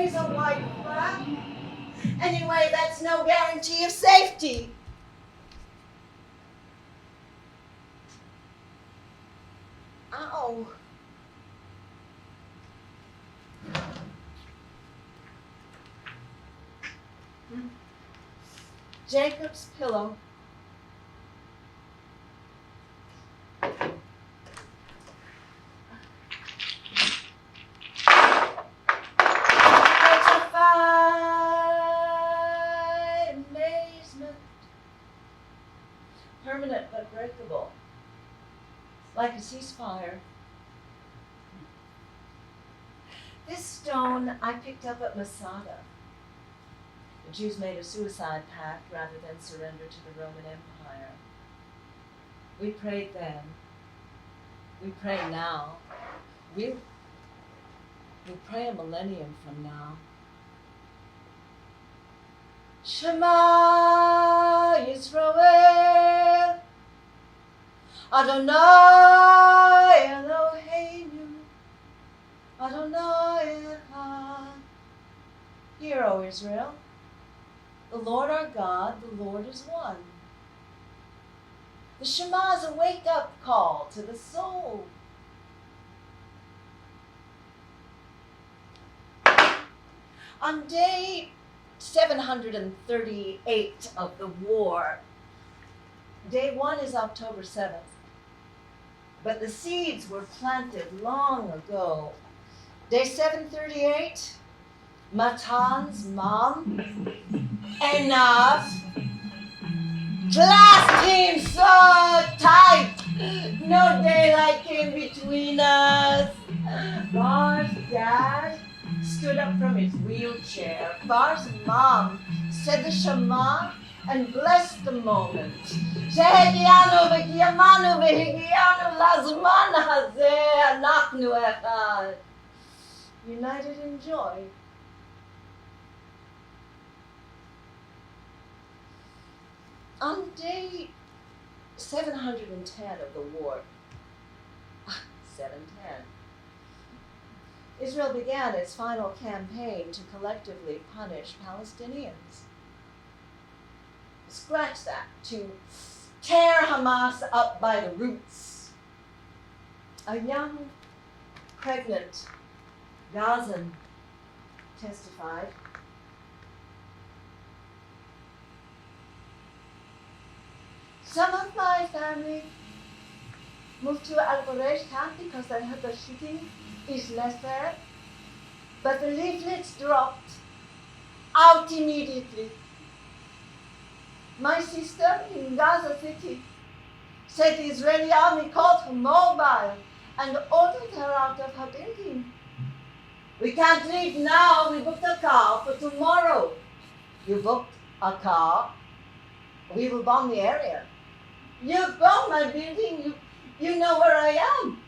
always a white flag. Anyway, that's no guarantee of safety. Ow. Jacob's pillow. Petrified amazement. Permanent but breakable. Like a ceasefire. This stone I picked up at Masada. The Jews made a suicide pact rather than surrender to the Roman Empire. We prayed then. We pray now. We'll pray a millennium from now. Shema Yisrael, Adonai Eloheinu, Adonai Echad. Hear, O Israel, the Lord our God, the Lord is one. The Shema is a wake-up call to the soul. On day 738 of the war, day 1 is October 7th, but the seeds were planted long ago. Day 738, Matan's mom, enough, clasped him so tight, no daylight came between us. Bar's dad stood up from his wheelchair. Bar's mom said the Shema and blessed the moment. Shehegianu v'kiyamanu v'higianu lazman hazeh anachnu echad. United in joy. On day 710 of the war, 710, Israel began its final campaign to collectively punish Palestinians. Scratch that, to tear Hamas up by the roots. A young, pregnant Gazan testified. Some of my family moved to Al-Quraysh camp because they heard the shooting is less there, but the leaflets dropped out immediately. My sister in Gaza City said the Israeli army caught her mobile and ordered her out of her building. We can't leave now, we booked a car for tomorrow. You booked a car, we will bomb the area. You bomb my building, you know where I am.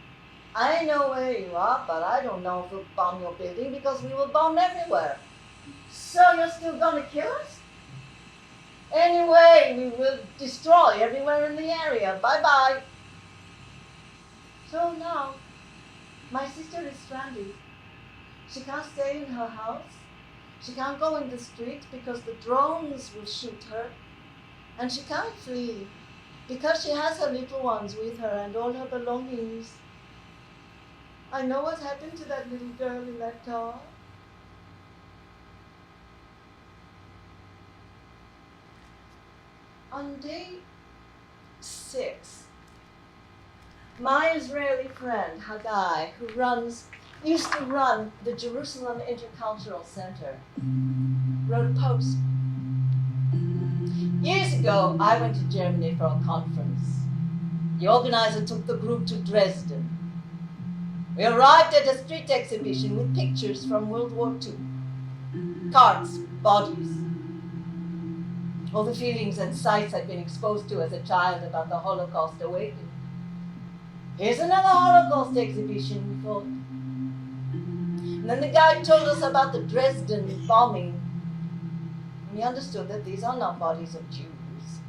I know where you are, but I don't know if we'll bomb your building because we will bomb everywhere. So you're still gonna kill us? Anyway, we will destroy everywhere in the area. Bye-bye. So now, my sister is stranded. She can't stay in her house. She can't go in the street because the drones will shoot her. And she can't flee because she has her little ones with her and all her belongings. I know what happened to that little girl in that car. On day 6, my Israeli friend, Haggai, who used to run the Jerusalem Intercultural Center, wrote a post. Years ago, I went to Germany for a conference. The organizer took the group to Dresden. We arrived at a street exhibition with pictures from World War II. Carts, bodies. All the feelings and sights I'd been exposed to as a child about the Holocaust awakened. Here's another Holocaust exhibition, we thought. And then the guide told us about the Dresden bombing. And we understood that these are not bodies of Jews,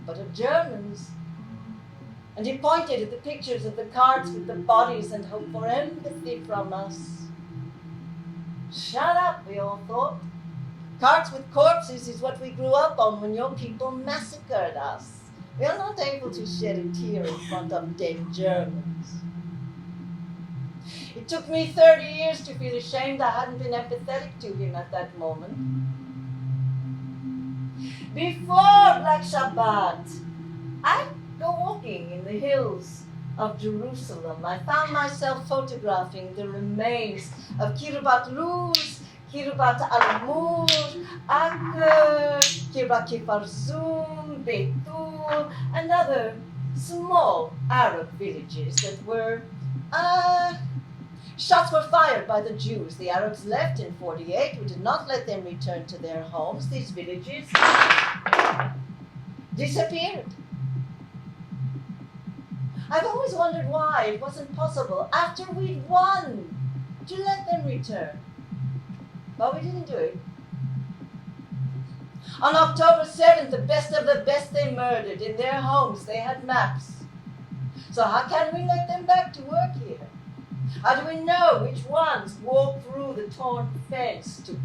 but of Germans. And he pointed at the pictures of the carts with the bodies and hoped for empathy from us. Shut up, we all thought. Carts with corpses is what we grew up on when your people massacred us. We are not able to shed a tear in front of dead Germans. It took me 30 years to feel ashamed I hadn't been empathetic to him at that moment. Before Black Shabbat, I'd go walking in the hills of Jerusalem. I found myself photographing the remains of Kirbat Luz, Kirbat Al-Mur, Akr, Kirbat Kifarzum, Betul, and other small Arab villages that were, shots were fired by the Jews. The Arabs left in 1948. We did not let them return to their homes. These villages disappeared. I've always wondered why it wasn't possible, after we'd won, to let them return. But we didn't do it. On October 7th, the best of the best they murdered. In their homes, they had maps. So how can we let them back to work here? How do we know which ones walked through the torn fence to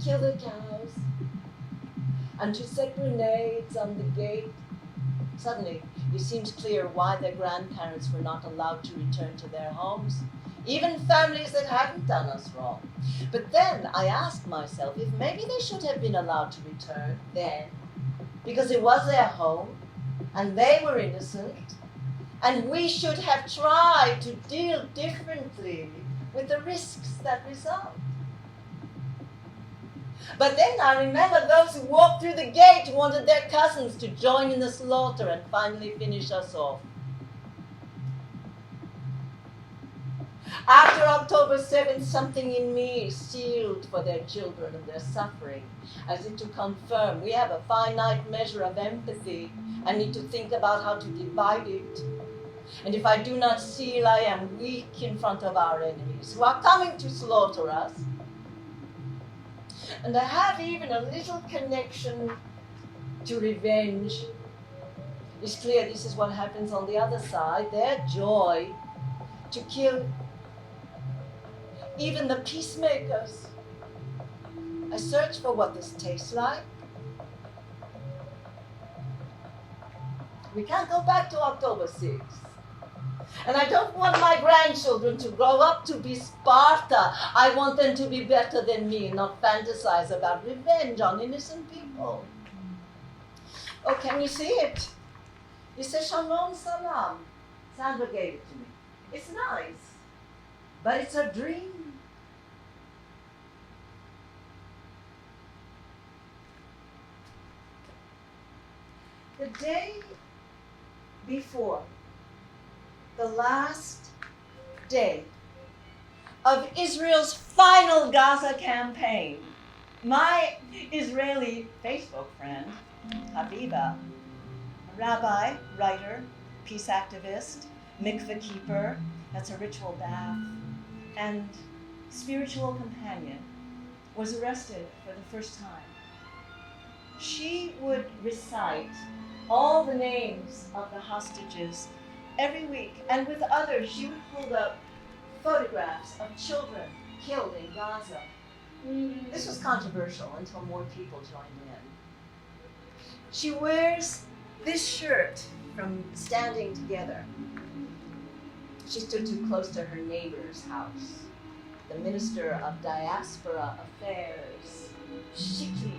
kill the cows and to set grenades on the gate? Suddenly, it seems clear why their grandparents were not allowed to return to their homes, even families that hadn't done us wrong. But then I asked myself if maybe they should have been allowed to return then, because it was their home, and they were innocent, and we should have tried to deal differently with the risks that result. But then I remember those who walked through the gate who wanted their cousins to join in the slaughter and finally finish us off. After October 7th, something in me sealed for their children and their suffering, as if to confirm we have a finite measure of empathy and need to think about how to divide it. And if I do not seal, I am weak in front of our enemies who are coming to slaughter us. And I have even a little connection to revenge. It's clear this is what happens on the other side. Their joy to kill even the peacemakers. I search for what this tastes like. We can't go back to October 6th. And I don't want my grandchildren to grow up to be Sparta. I want them to be better than me and not fantasize about revenge on innocent people. Oh, can you see it? It says Shalom Salam. Sandra gave it to me. It's nice, but it's a dream. The day before, the last day of Israel's final Gaza campaign, my Israeli Facebook friend, Habiba, a rabbi, writer, peace activist, mikveh keeper, that's a ritual bath, and spiritual companion, was arrested for the first time. She would recite all the names of the hostages every week, and with others, she would hold up photographs of children killed in Gaza. This was controversial until more people joined in. She wears this shirt from Standing Together. She stood too close to her neighbor's house, the Minister of Diaspora Affairs, Shikli,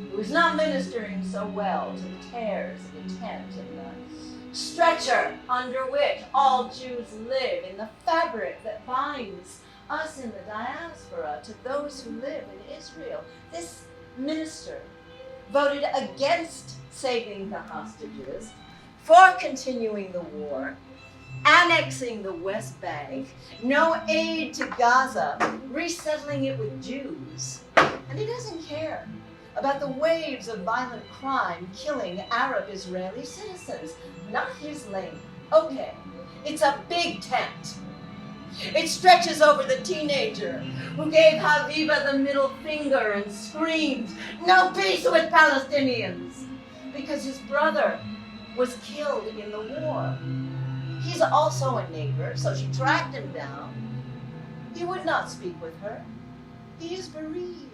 who was not ministering so well to the tears of the tent and the stretcher under which all Jews live, in the fabric that binds us in the diaspora to those who live in Israel. This minister voted against saving the hostages, for continuing the war, annexing the West Bank, no aid to Gaza, resettling it with Jews. And he doesn't care about the waves of violent crime killing Arab Israeli citizens. Not his lane. Okay, it's a big tent. It stretches over the teenager who gave Habiba the middle finger and screamed, "No peace with Palestinians," because his brother was killed in the war. He's also a neighbor, so she tracked him down. He would not speak with her. He is bereaved.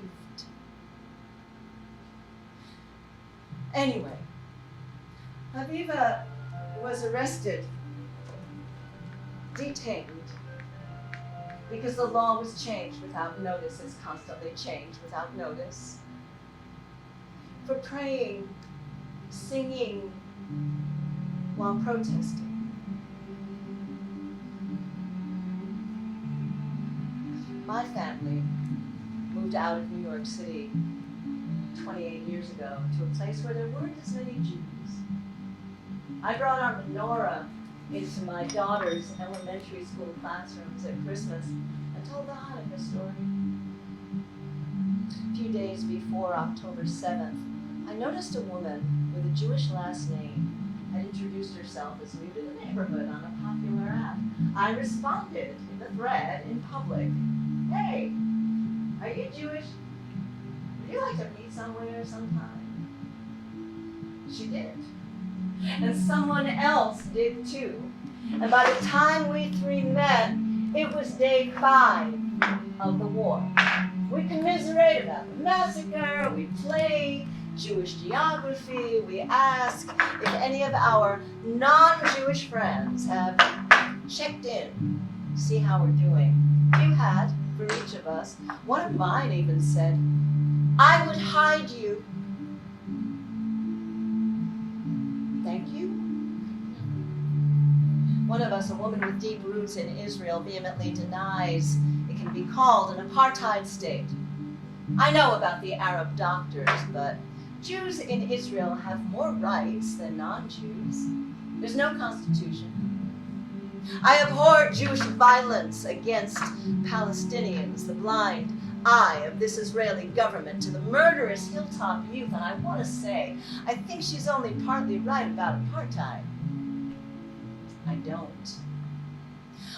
Anyway, Aviva was arrested, detained, because the law was changed without notice. It's constantly changed without notice. For praying, singing, while protesting. My family moved out of New York City 28 years ago to a place where there weren't as many Jews. I brought our menorah into my daughter's elementary school classrooms at Christmas and told the Hanukkah story. A few days before October 7th, I noticed a woman with a Jewish last name had introduced herself as new to the neighborhood on a popular app. I responded in the thread in public. Hey, are you Jewish? Would you like to meet somewhere sometime? She did. And someone else did too. And by the time we three met, it was day 5 of the war. We commiserated about the massacre, we played Jewish geography, we asked if any of our non-Jewish friends have checked in, see how we're doing. Few had, for each of us. One of mine even said, I would hide you. Thank you. One of us, a woman with deep roots in Israel, vehemently denies it can be called an apartheid state. I know about the Arab doctors, but Jews in Israel have more rights than non-Jews. There's no constitution. I abhor Jewish violence against Palestinians, the blind eye of this Israeli government to the murderous hilltop youth, and I want to say, I think she's only partly right about apartheid. I don't.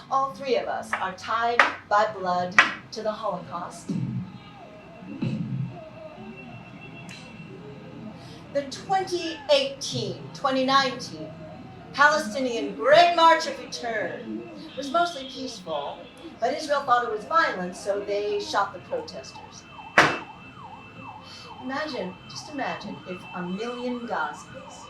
All three of us are tied by blood to the Holocaust. The 2018-2019 Palestinian Great March of Return was mostly peaceful, but Israel thought it was violent, so they shot the protesters. Just imagine if 1 million Gazans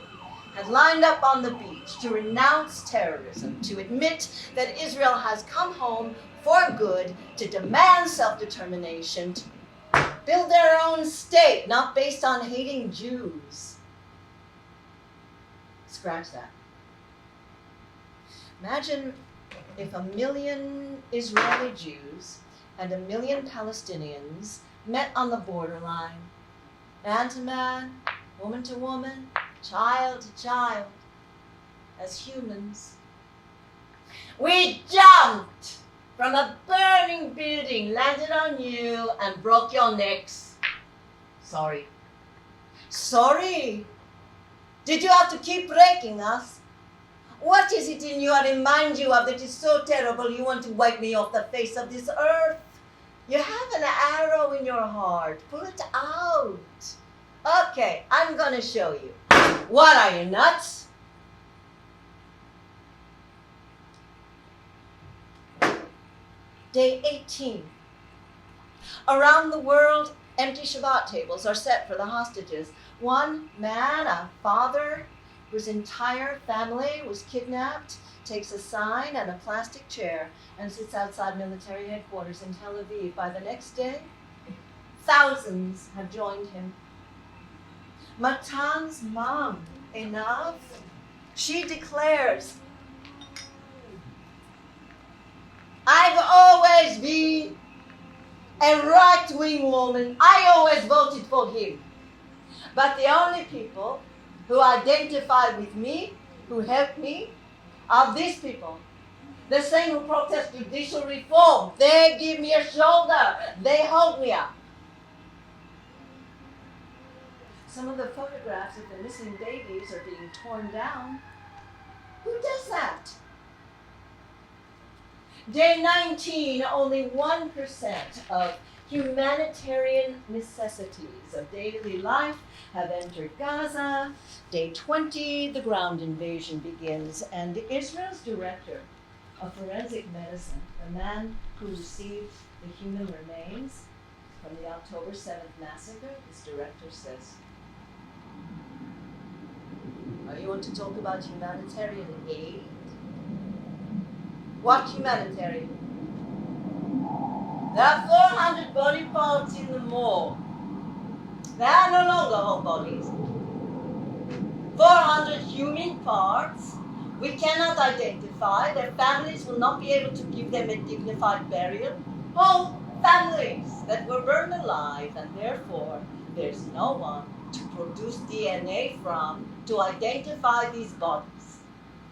had lined up on the beach to renounce terrorism, to admit that Israel has come home for good, to demand self-determination, to build their own state, not based on hating Jews. Scratch that. Imagine if 1 million Israeli Jews and 1 million Palestinians met on the borderline, man to man, woman to woman, child to child, as humans. We jumped from a burning building, landed on you, and broke your necks. Sorry. Sorry? Did you have to keep breaking us? What is it in you I remind you of that is so terrible you want to wipe me off the face of this earth? You have an arrow in your heart. Pull it out. Okay, I'm going to show you. What, are you nuts? Day 18. Around the world, empty Shabbat tables are set for the hostages. One man, a father, whose entire family was kidnapped, takes a sign and a plastic chair and sits outside military headquarters in Tel Aviv. By the next day, thousands have joined him. Matan's mom, Einav, she declares, I've always been a right-wing woman. I always voted for him. But the only people who identify with me, who help me, are these people. The same who protest judicial reform. They give me a shoulder. They hold me up. Some of the photographs of the missing babies are being torn down. Who does that? Day 19, only 1% of humanitarian necessities of daily life have entered Gaza. Day 20, the ground invasion begins, and Israel's director of forensic medicine, the man who received the human remains from the October 7th massacre, his director says, "You want to talk about humanitarian aid? What humanitarian? There are 400 body parts in the morgue. They are no longer whole bodies. 400 human parts we cannot identify. Their families will not be able to give them a dignified burial. Whole families that were burned alive, and therefore there's no one to produce DNA from to identify these bodies."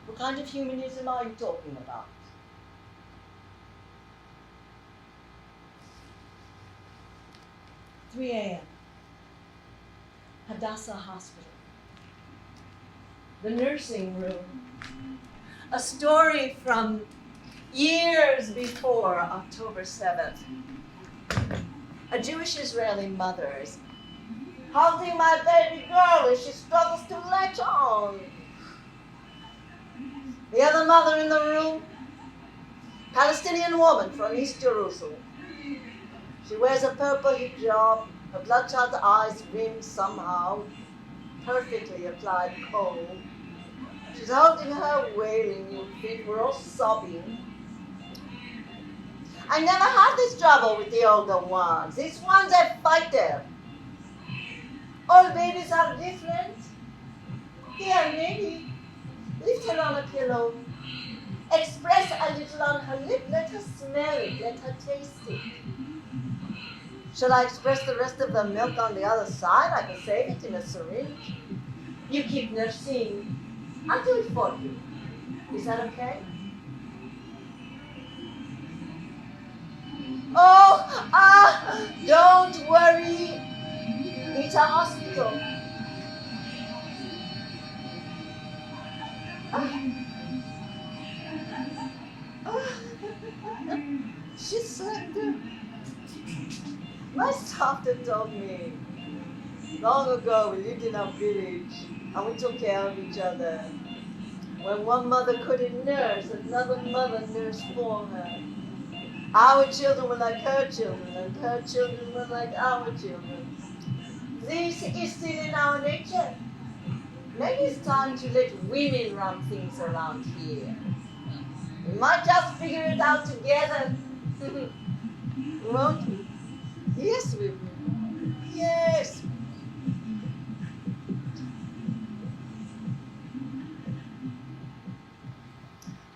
What kind of humanism are you talking about? "3 a.m. Hadassah Hospital. The nursing room. A story from years before October 7th. A Jewish Israeli mother is holding my baby girl as she struggles to latch on. The other mother in the room, Palestinian woman from East Jerusalem. She wears a purple hijab, her bloodshot eyes rimmed somehow, perfectly applied kohl. She's holding her, wailing, you think we're all sobbing. "I never had this trouble with the older ones. These ones are fighter. All babies are different. Here, maybe. Lift her on a pillow. Express a little on her lip. Let her smell it. Let her taste it. Shall I express the rest of the milk on the other side? I can save it in a syringe. You keep nursing. I'll do it for you. Is that okay?" "Oh, don't worry. It's a hospital." She said, "My doctor told me long ago we lived in a village and we took care of each other. When one mother couldn't nurse, another mother nursed for her. Our children were like her children, and her children were like our children. This is still in our nature. Maybe it's time to let women run things around here. We might just figure it out together." Won't we? Yes, we will. Yes.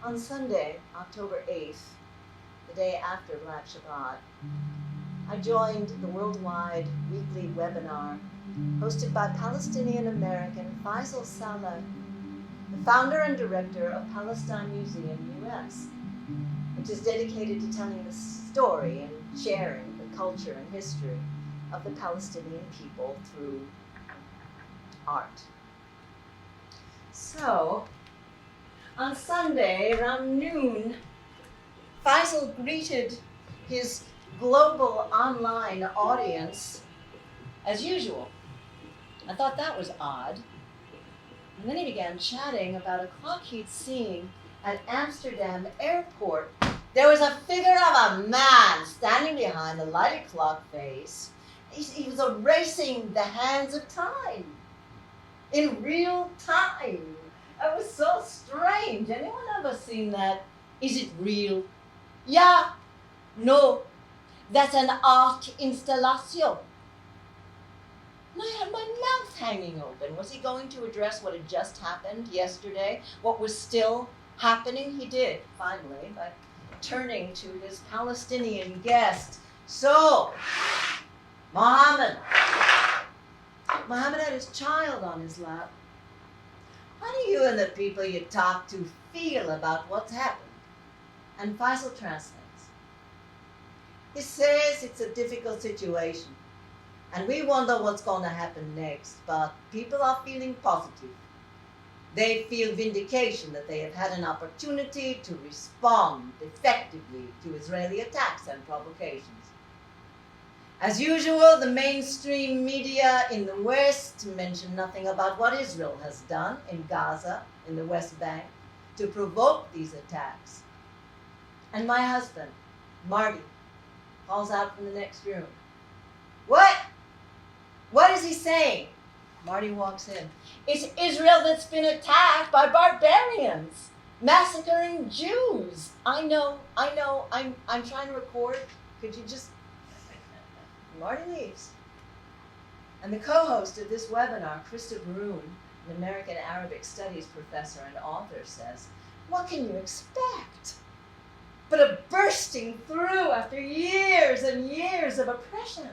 On Sunday, October 8th, the day after Black Shabbat, I joined the worldwide weekly webinar hosted by Palestinian-American Faisal Saleh, the founder and director of Palestine Museum US, which is dedicated to telling the story and sharing the culture and history of the Palestinian people through art. So, on Sunday around noon, Faisal greeted his global online audience as usual. I thought that was odd. And then he began chatting about a clock he'd seen at Amsterdam airport. There was a figure of a man standing behind the lighted clock face. He was erasing the hands of time in real time. It was so strange. Anyone ever seen that? Is it real? Yeah. No. That's an art installation. I had my mouth hanging open. Was he going to address what had just happened yesterday? What was still happening? He did, finally, by turning to his Palestinian guest. So, Mohammed had his child on his lap. How do you and the people you talk to feel about what's happened? And Faisal translates. He says it's a difficult situation, and we wonder what's going to happen next, but people are feeling positive. They feel vindication that they have had an opportunity to respond effectively to Israeli attacks and provocations. As usual, the mainstream media in the West mention nothing about what Israel has done in Gaza, in the West Bank, to provoke these attacks. And my husband, Marty, calls out from the next room. What? What is he saying? Marty walks in. It's Israel that's been attacked by barbarians, massacring Jews. I know, I'm trying to record. Could you just... Marty leaves. And the co-host of this webinar, Krista Baroun, an American Arabic Studies professor and author, says, what can you expect but a bursting through after years and years of oppression?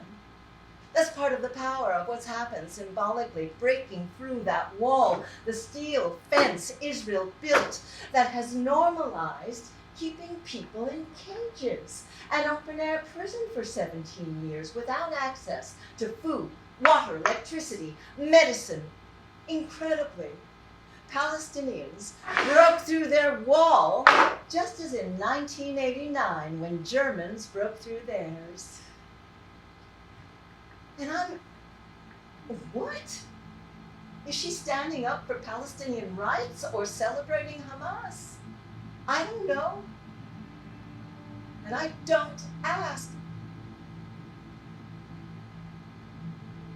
That's part of the power of what's happened, symbolically breaking through that wall, the steel fence Israel built that has normalized keeping people in cages, an open-air prison for 17 years without access to food, water, electricity, medicine. Incredibly, Palestinians broke through their wall just as in 1989 when Germans broke through theirs. And what? Is she standing up for Palestinian rights or celebrating Hamas? I don't know. And I don't ask.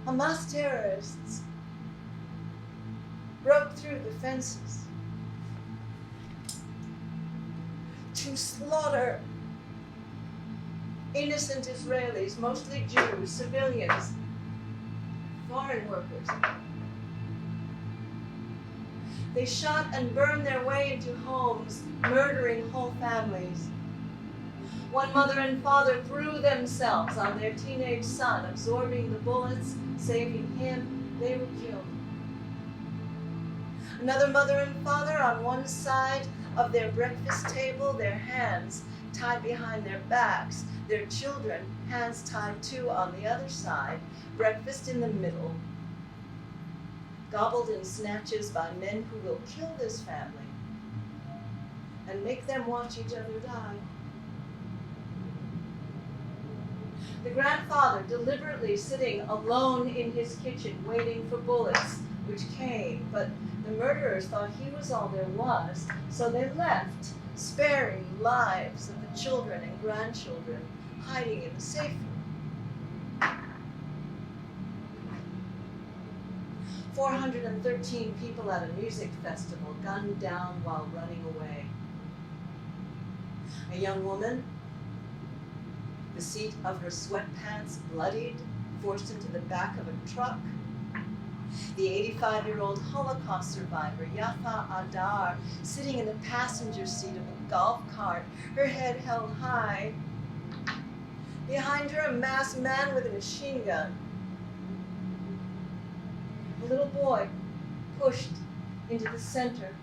Hamas terrorists broke through the fences to slaughter innocent Israelis, mostly Jews, civilians, foreign workers. They shot and burned their way into homes, murdering whole families. One mother and father threw themselves on their teenage son, absorbing the bullets, saving him. They were killed. Another mother and father on one side of their breakfast table, their hands tied behind their backs, their children, hands tied too on the other side, breakfast in the middle, gobbled in snatches by men who will kill this family and make them watch each other die. The grandfather deliberately sitting alone in his kitchen waiting for bullets, which came, but the murderers thought he was all there was, so they left, sparing lives of the children and grandchildren, hiding in the safe room. 413 people at a music festival gunned down while running away. A young woman, the seat of her sweatpants bloodied, forced into the back of a truck. The 85-year-old Holocaust survivor, Yafa Adar, sitting in the passenger seat of a golf cart, her head held high. Behind her, a masked man with a machine gun. A little boy pushed into the center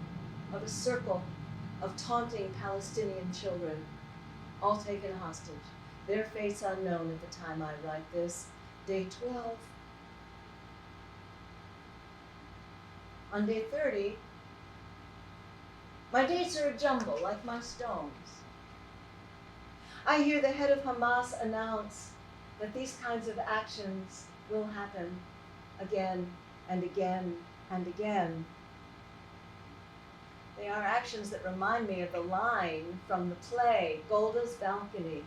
of a circle of taunting Palestinian children, all taken hostage. Their fates unknown at the time I write this. Day 12. On day 30, my dates are a jumble, like my stones. I hear the head of Hamas announce that these kinds of actions will happen again and again and again. They are actions that remind me of the line from the play, Golda's Balcony.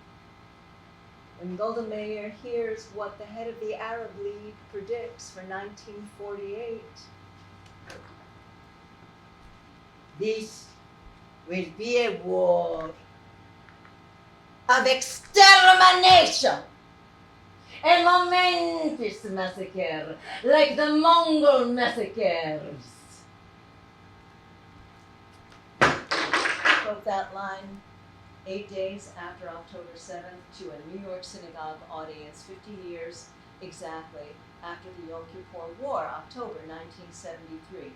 When Golda Meir hears what the head of the Arab League predicts for 1948. This will be a war of extermination, a momentous massacre, like the Mongol massacres. Quote that line 8 days after October 7th to a New York synagogue audience 50 years exactly after the Yom Kippur War, October 1973.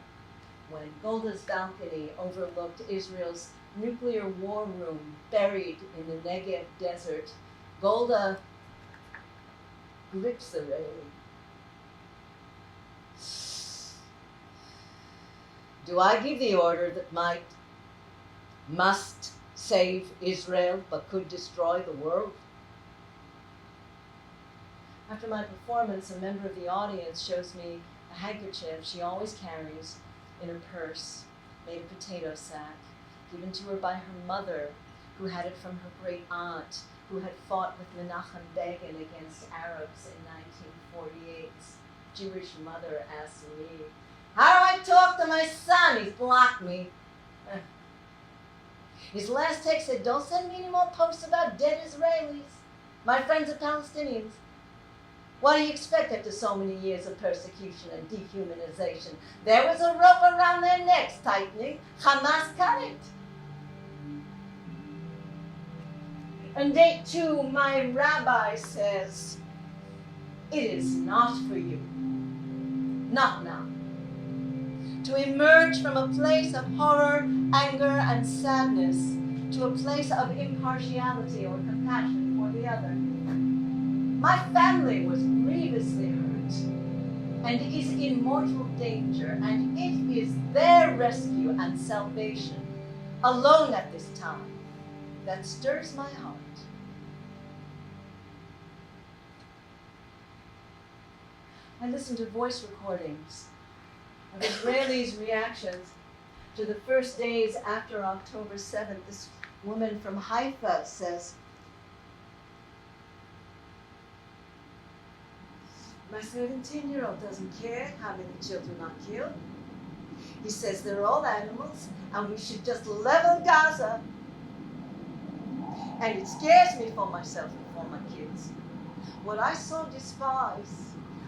When Golda's Balcony overlooked Israel's nuclear war room buried in the Negev desert, Golda grips the railing. Do I give the order that must save Israel but could destroy the world? After my performance, a member of the audience shows me a handkerchief she always carries in her purse, made of potato sack, given to her by her mother who had it from her great aunt, who had fought with Menachem Begin against Arabs in 1948's Jewish mother asked me, how do I talk to my son? He's blocked me. His last text said, don't send me any more posts about dead Israelis. My friends are Palestinians. What do you expect after so many years of persecution and dehumanization? There was a rope around their necks tightening. Hamas cut it. And day 2, my rabbi says, it is not for you. Not now. To emerge from a place of horror, anger, and sadness to a place of impartiality or compassion for the other. My family was grievously hurt and is in mortal danger, and it is their rescue and salvation alone at this time that stirs my heart. I listened to voice recordings of Israelis' reactions to the first days after October 7th. This woman from Haifa says, my 17-year-old doesn't care how many children are killed. He says they're all animals and we should just level Gaza. And it scares me for myself and for my kids. What I so despise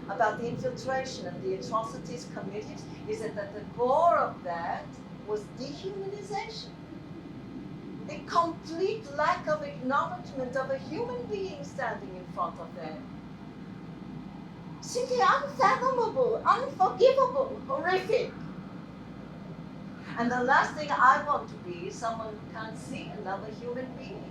about the infiltration and the atrocities committed is that at the core of that was dehumanization. A complete lack of acknowledgement of a human being standing in front of them. Simply unfathomable, unforgivable, horrific. And the last thing I want to be is someone who can't see another human being.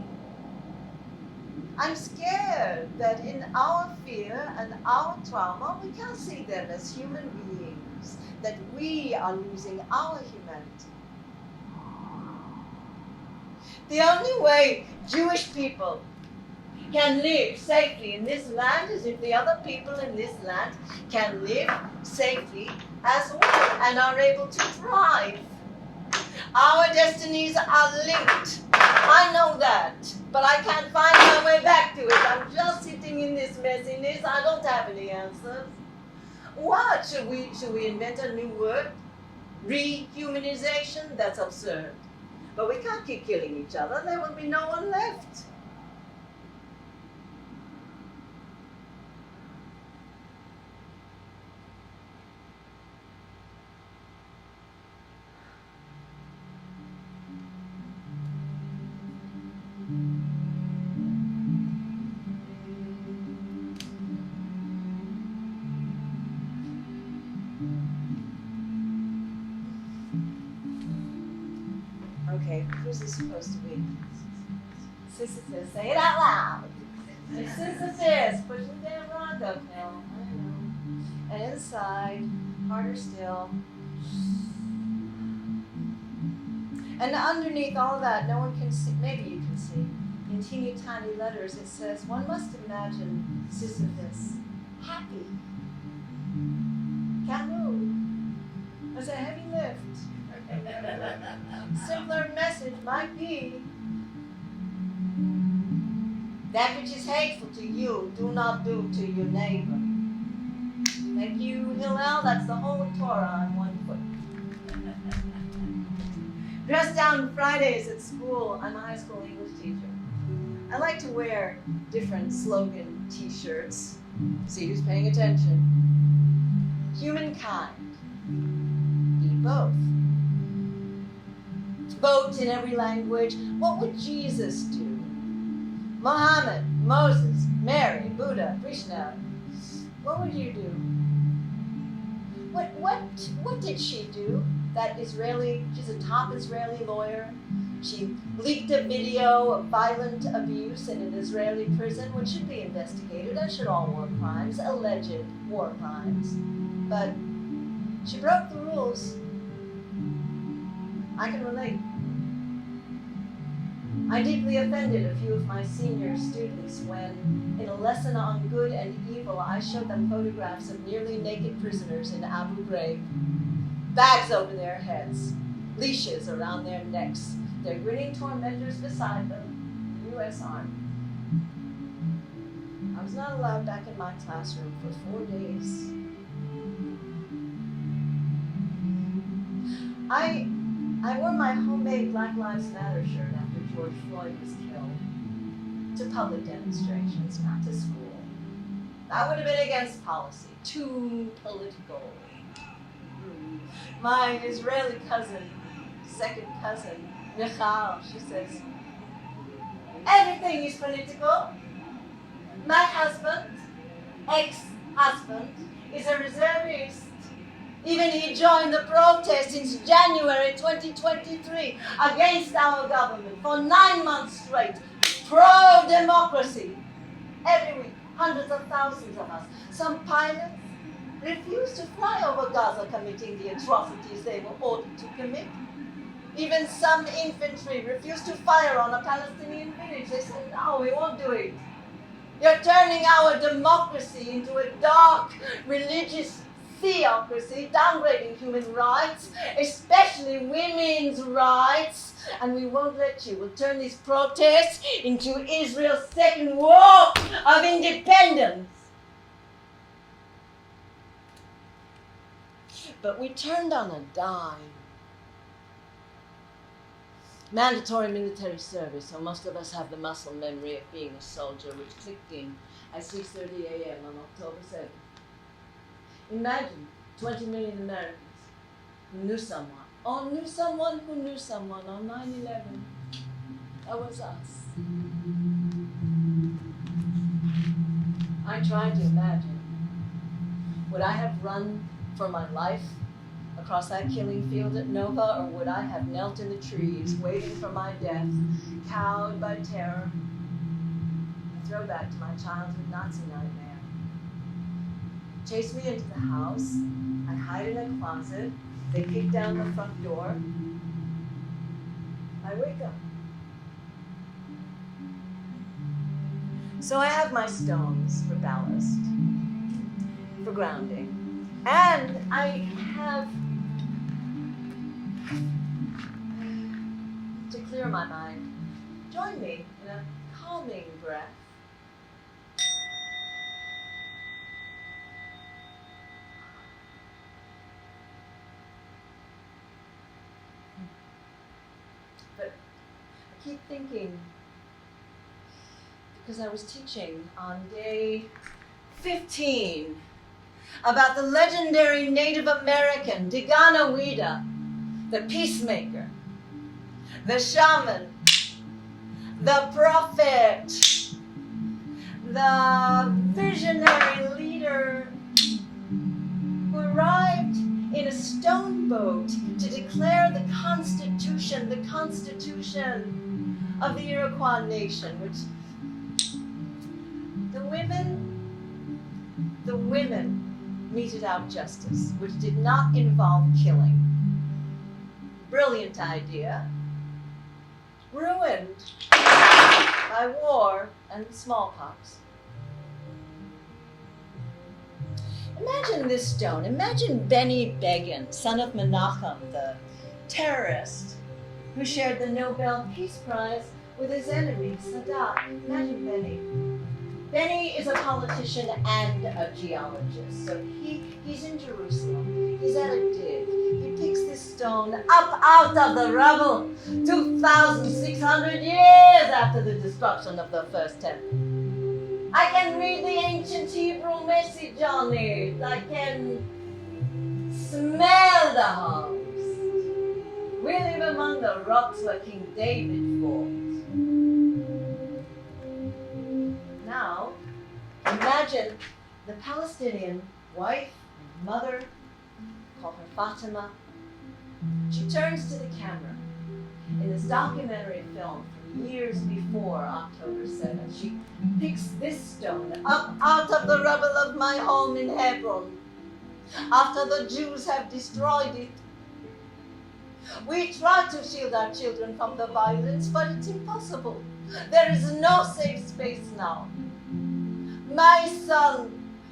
I'm scared that in our fear and our trauma, we can't see them as human beings, that we are losing our humanity. The only way Jewish people can live safely in this land is if the other people in this land can live safely as well and are able to thrive. Our destinies are linked. I know that, but I can't find my way back to it. I'm just sitting in this messiness. I don't have any answers. What? Should we invent a new word? Rehumanization? That's absurd. But we can't keep killing each other. There will be no one left. Okay, who's this supposed to be? Sisyphus, say it out loud. Sisyphus, push the damn rock uphill. I know. And inside, harder still. And underneath all that, no one can see, maybe you can see, in teeny tiny letters, it says, one must imagine Sisyphus happy. Can't move. That's a heavy lift. Simpler message might be, that which is hateful to you, do not do to your neighbor. Thank you, Hillel. That's the whole Torah on one foot. Dressed down Fridays at school, I'm a high school English teacher. I like to wear different slogan t-shirts. See who's paying attention. Humankind. Be both. Both in every language. What would Jesus do? Muhammad, Moses, Mary, Buddha, Krishna. What would you do? What did she do? That Israeli, she's a top Israeli lawyer. She leaked a video of violent abuse in an Israeli prison, which should be investigated, as should all war crimes, alleged war crimes. But she broke the rules. I can relate. I deeply offended a few of my senior students when, in a lesson on good and evil, I showed them photographs of nearly naked prisoners in Abu Ghraib, bags over their heads, leashes around their necks, Their grinning tormentors beside them, the U.S. Army. I was not allowed back in my classroom for 4 days. I wore my homemade Black Lives Matter shirt after George Floyd was killed to public demonstrations, not to school. That would have been against policy, too political. My Israeli cousin, second cousin, Michal, she says, everything is political. My husband, ex-husband, is a reservist. Even he joined the protest since January 2023 against our government for 9 months straight. Pro-democracy. Every week, hundreds of thousands of us. Some pilots refused to fly over Gaza, committing the atrocities they were ordered to commit. Even some infantry refused to fire on a Palestinian village. They said, no, we won't do it. You're turning our democracy into a dark, religious theocracy, downgrading human rights, especially women's rights, and we won't let you. We'll turn these protests into Israel's second war of independence. But we turned on a dime. Mandatory military service, so most of us have the muscle memory of being a soldier, which clicked in at 6:30 a.m. on October 7th. Imagine 20 million Americans who knew someone, or knew someone who knew someone on 9/11. That was us. I tried to imagine. Would I have run for my life across that killing field at Nova, or would I have knelt in the trees, waiting for my death, cowed by terror? A throwback to my childhood Nazi nightmare. Chase me into the house, I hide in a closet, they kick down the front door, I wake up. So I have my stones for ballast, for grounding, and I have, to clear my mind, join me in a calming breath. But I keep thinking, because I was teaching on day 15 about the legendary Native American Digana Wida, the peacemaker, the shaman, the prophet, the visionary leader who arrived in a stone boat to declare the Constitution of the Iroquois nation, which the women meted out justice, which did not involve killing. Brilliant idea. Ruined by war and smallpox. Imagine this stone. Imagine Benny Begin, son of Menachem, the terrorist who shared the Nobel Peace Prize with his enemy, Sadat. Imagine Benny. Benny is a politician and a geologist. So he's in Jerusalem. He's at a dig. He picks this stone up out of the rubble 2,600 years after the destruction of the first temple. I can read the ancient Hebrew message on it. I can smell the host. We live among the rocks where King David fought. Now, imagine the Palestinian wife and mother, call her Fatima. She turns to the camera in this documentary film from years before October 7th. She picks this stone up out of the rubble of my home in Hebron after the Jews have destroyed it. We try to shield our children from the violence, but it's impossible. There is no safe space now. My son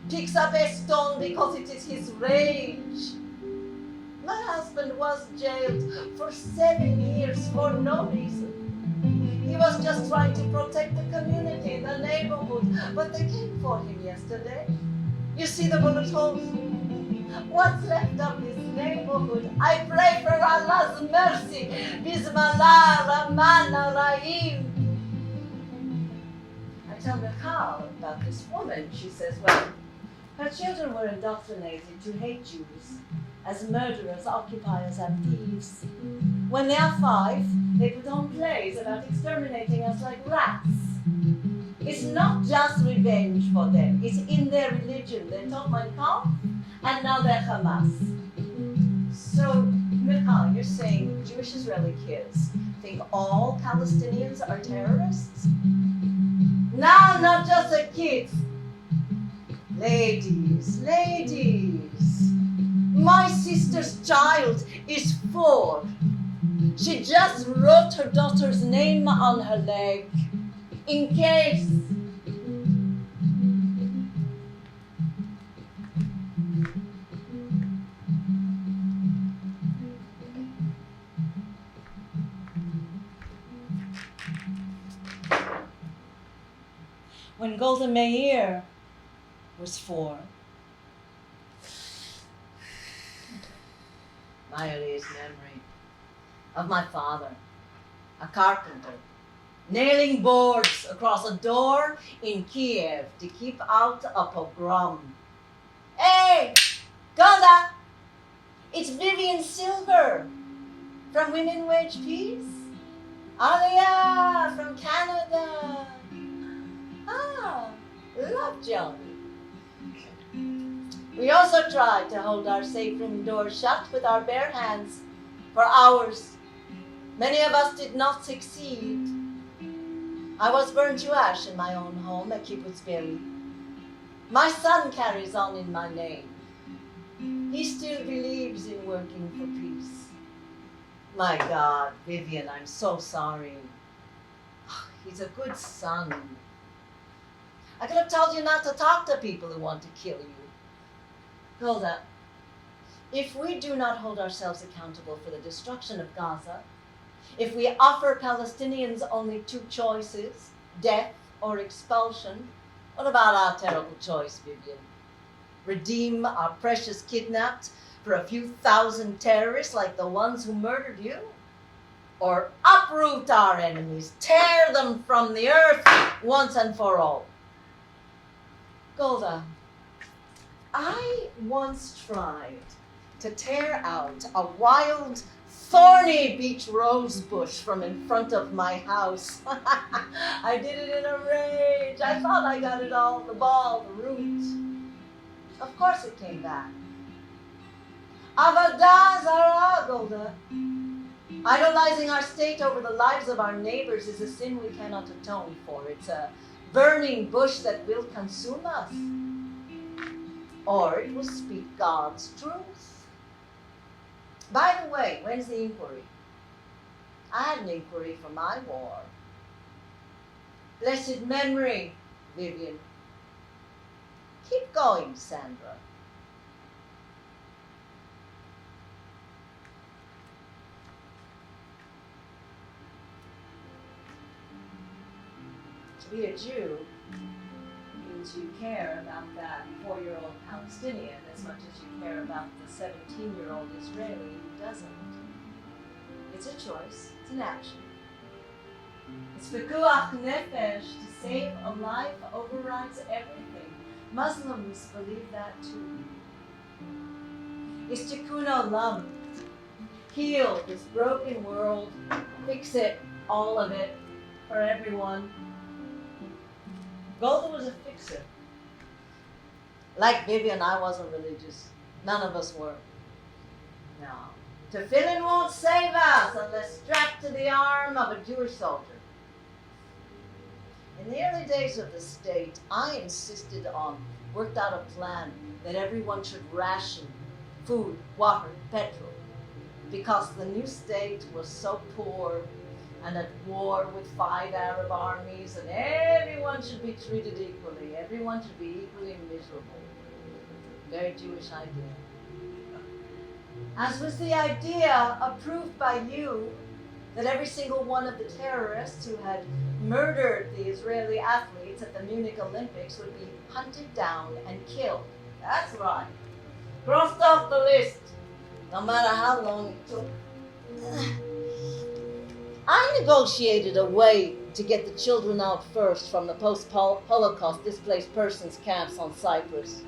picks up a stone because it is his rage. My husband was jailed for 7 years for no reason. He was just trying to protect the community, the neighborhood, but they came for him yesterday. You see the bullet holes? What's left of this neighborhood? I pray for Allah's mercy. Bismillah, Rahman, Rahim. I tell Michal about this woman. She says, well, her children were indoctrinated to hate Jews as murderers, occupiers, and thieves. When they are 5, they put on plays about exterminating us like rats. It's not just revenge for them. It's in their religion. They're taught Mein Kampf, and now they're Hamas. So, Michal, you're saying Jewish Israeli kids think all Palestinians are terrorists? No, not just the kids. Ladies, my sister's child is 4. She just wrote her daughter's name on her leg, in case. When Golda Meir was 4, my earliest memory of my father, a carpenter, nailing boards across a door in Kiev to keep out a pogrom. Hey, Golda! It's Vivian Silver from Women Wage Peace. Alia from Canada. Ah, love Johnny. We also tried to hold our safe room door shut with our bare hands for hours. Many of us did not succeed. I was burned to ash in my own home at Kibbutz Be'eri. My son carries on in my name. He still believes in working for peace. My God, Vivian, I'm so sorry. He's a good son. I could have told you not to talk to people who want to kill you. Golda, if we do not hold ourselves accountable for the destruction of Gaza, if we offer Palestinians only 2 choices, death or expulsion, what about our terrible choice, Vivian? Redeem our precious kidnapped for a few thousand terrorists like the ones who murdered you? Or uproot our enemies, tear them from the earth once and for all? Golda, I once tried to tear out a wild, thorny beach rose bush from in front of my house. I did it in a rage. I thought I got it all, the ball, the root. Of course it came back. Avodah zarah, Golda. Idolizing our state over the lives of our neighbors is a sin we cannot atone for. It's a burning bush that will consume us. Or it will speak God's truth. By the way, when's the inquiry? I had an inquiry for my war. Blessed memory, Vivian. Keep going, Sandra. To be a Jew means you care about that 4-year-old Palestinian as much as you care about the 17-year-old Israeli who doesn't. It's a choice. It's an action. It's pikuach nefesh. To save a life overrides everything. Muslims believe that too. It's tikkun olam. Heal this broken world. Fix it, all of it, for everyone. Golda was a fixer. Like Vivian, I wasn't religious. None of us were. No. Tefillin won't save us unless strapped to the arm of a Jewish soldier. In the early days of the state, I insisted on, worked out a plan that everyone should ration food, water, petrol, because the new state was so poor and at war with 5 Arab armies, and everyone should be treated equally. Everyone should be equally miserable. Very Jewish idea. as was the idea approved by you that every single one of the terrorists who had murdered the Israeli athletes at the Munich Olympics would be hunted down and killed. That's right. Crossed off the list, no matter how long it took. I negotiated a way to get the children out first from the post-Holocaust displaced persons camps on Cyprus.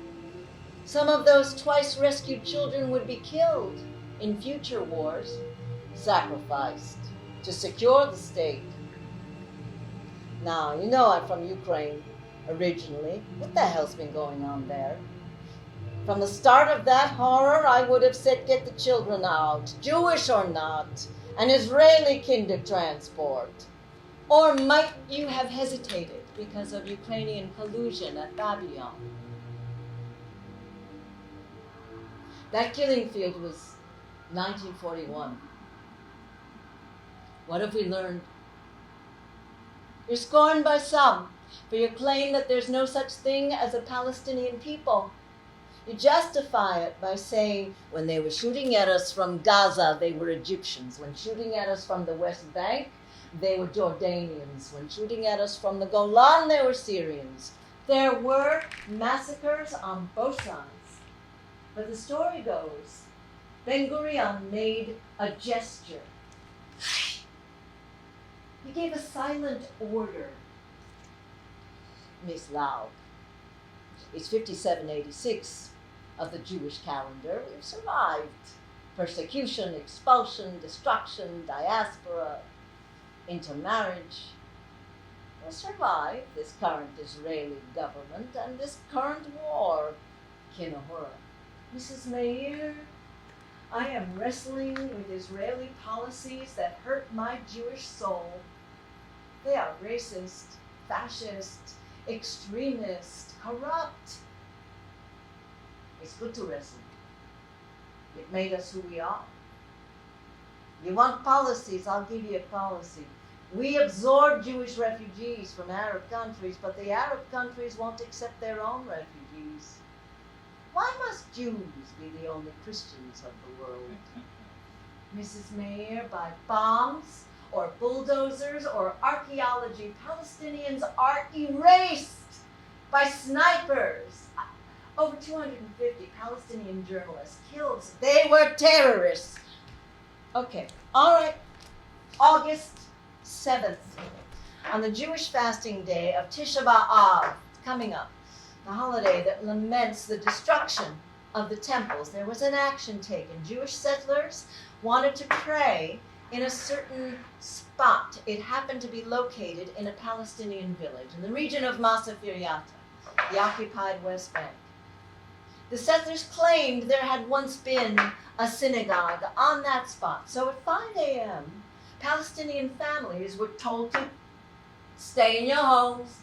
Some of those twice rescued children would be killed in future wars, sacrificed to secure the state. Now, you know I'm from Ukraine originally. What the hell's been going on there? From the start of that horror, I would have said get the children out, Jewish or not, an Israeli kinder transport. Or might you have hesitated because of Ukrainian collusion at Babylon? That killing field was 1941. What have we learned? You're scorned by some for your claim that there's no such thing as a Palestinian people. You justify it by saying when they were shooting at us from Gaza, they were Egyptians. When shooting at us from the West Bank, they were Jordanians. When shooting at us from the Golan, they were Syrians. There were massacres on both sides. But the story goes, Ben-Gurion made a gesture. He gave a silent order. Miss Laub, it's 5786 of the Jewish calendar. We've survived persecution, expulsion, destruction, diaspora, intermarriage. We'll survive this current Israeli government and this current war, Kinahura. Mrs. Meir, I am wrestling with Israeli policies that hurt my Jewish soul. They are racist, fascist, extremist, corrupt. It's good to wrestle. It made us who we are. You want policies, I'll give you a policy. We absorb Jewish refugees from Arab countries, but the Arab countries won't accept their own refugees. Why must Jews be the only Christians of the world? Mrs. Meir, by bombs or bulldozers or archaeology, Palestinians are erased by snipers. Over 250 Palestinian journalists killed. They were terrorists. Okay, all right. August 7th, on the Jewish fasting day of Tisha B'Av, coming up, the holiday that laments the destruction of the temples, there was an action taken. Jewish settlers wanted to pray in a certain spot. It happened to be located in a Palestinian village in the region of Masafir Yatta, the occupied West Bank. The settlers claimed there had once been a synagogue on that spot. So at 5 a.m., Palestinian families were told to stay in your homes,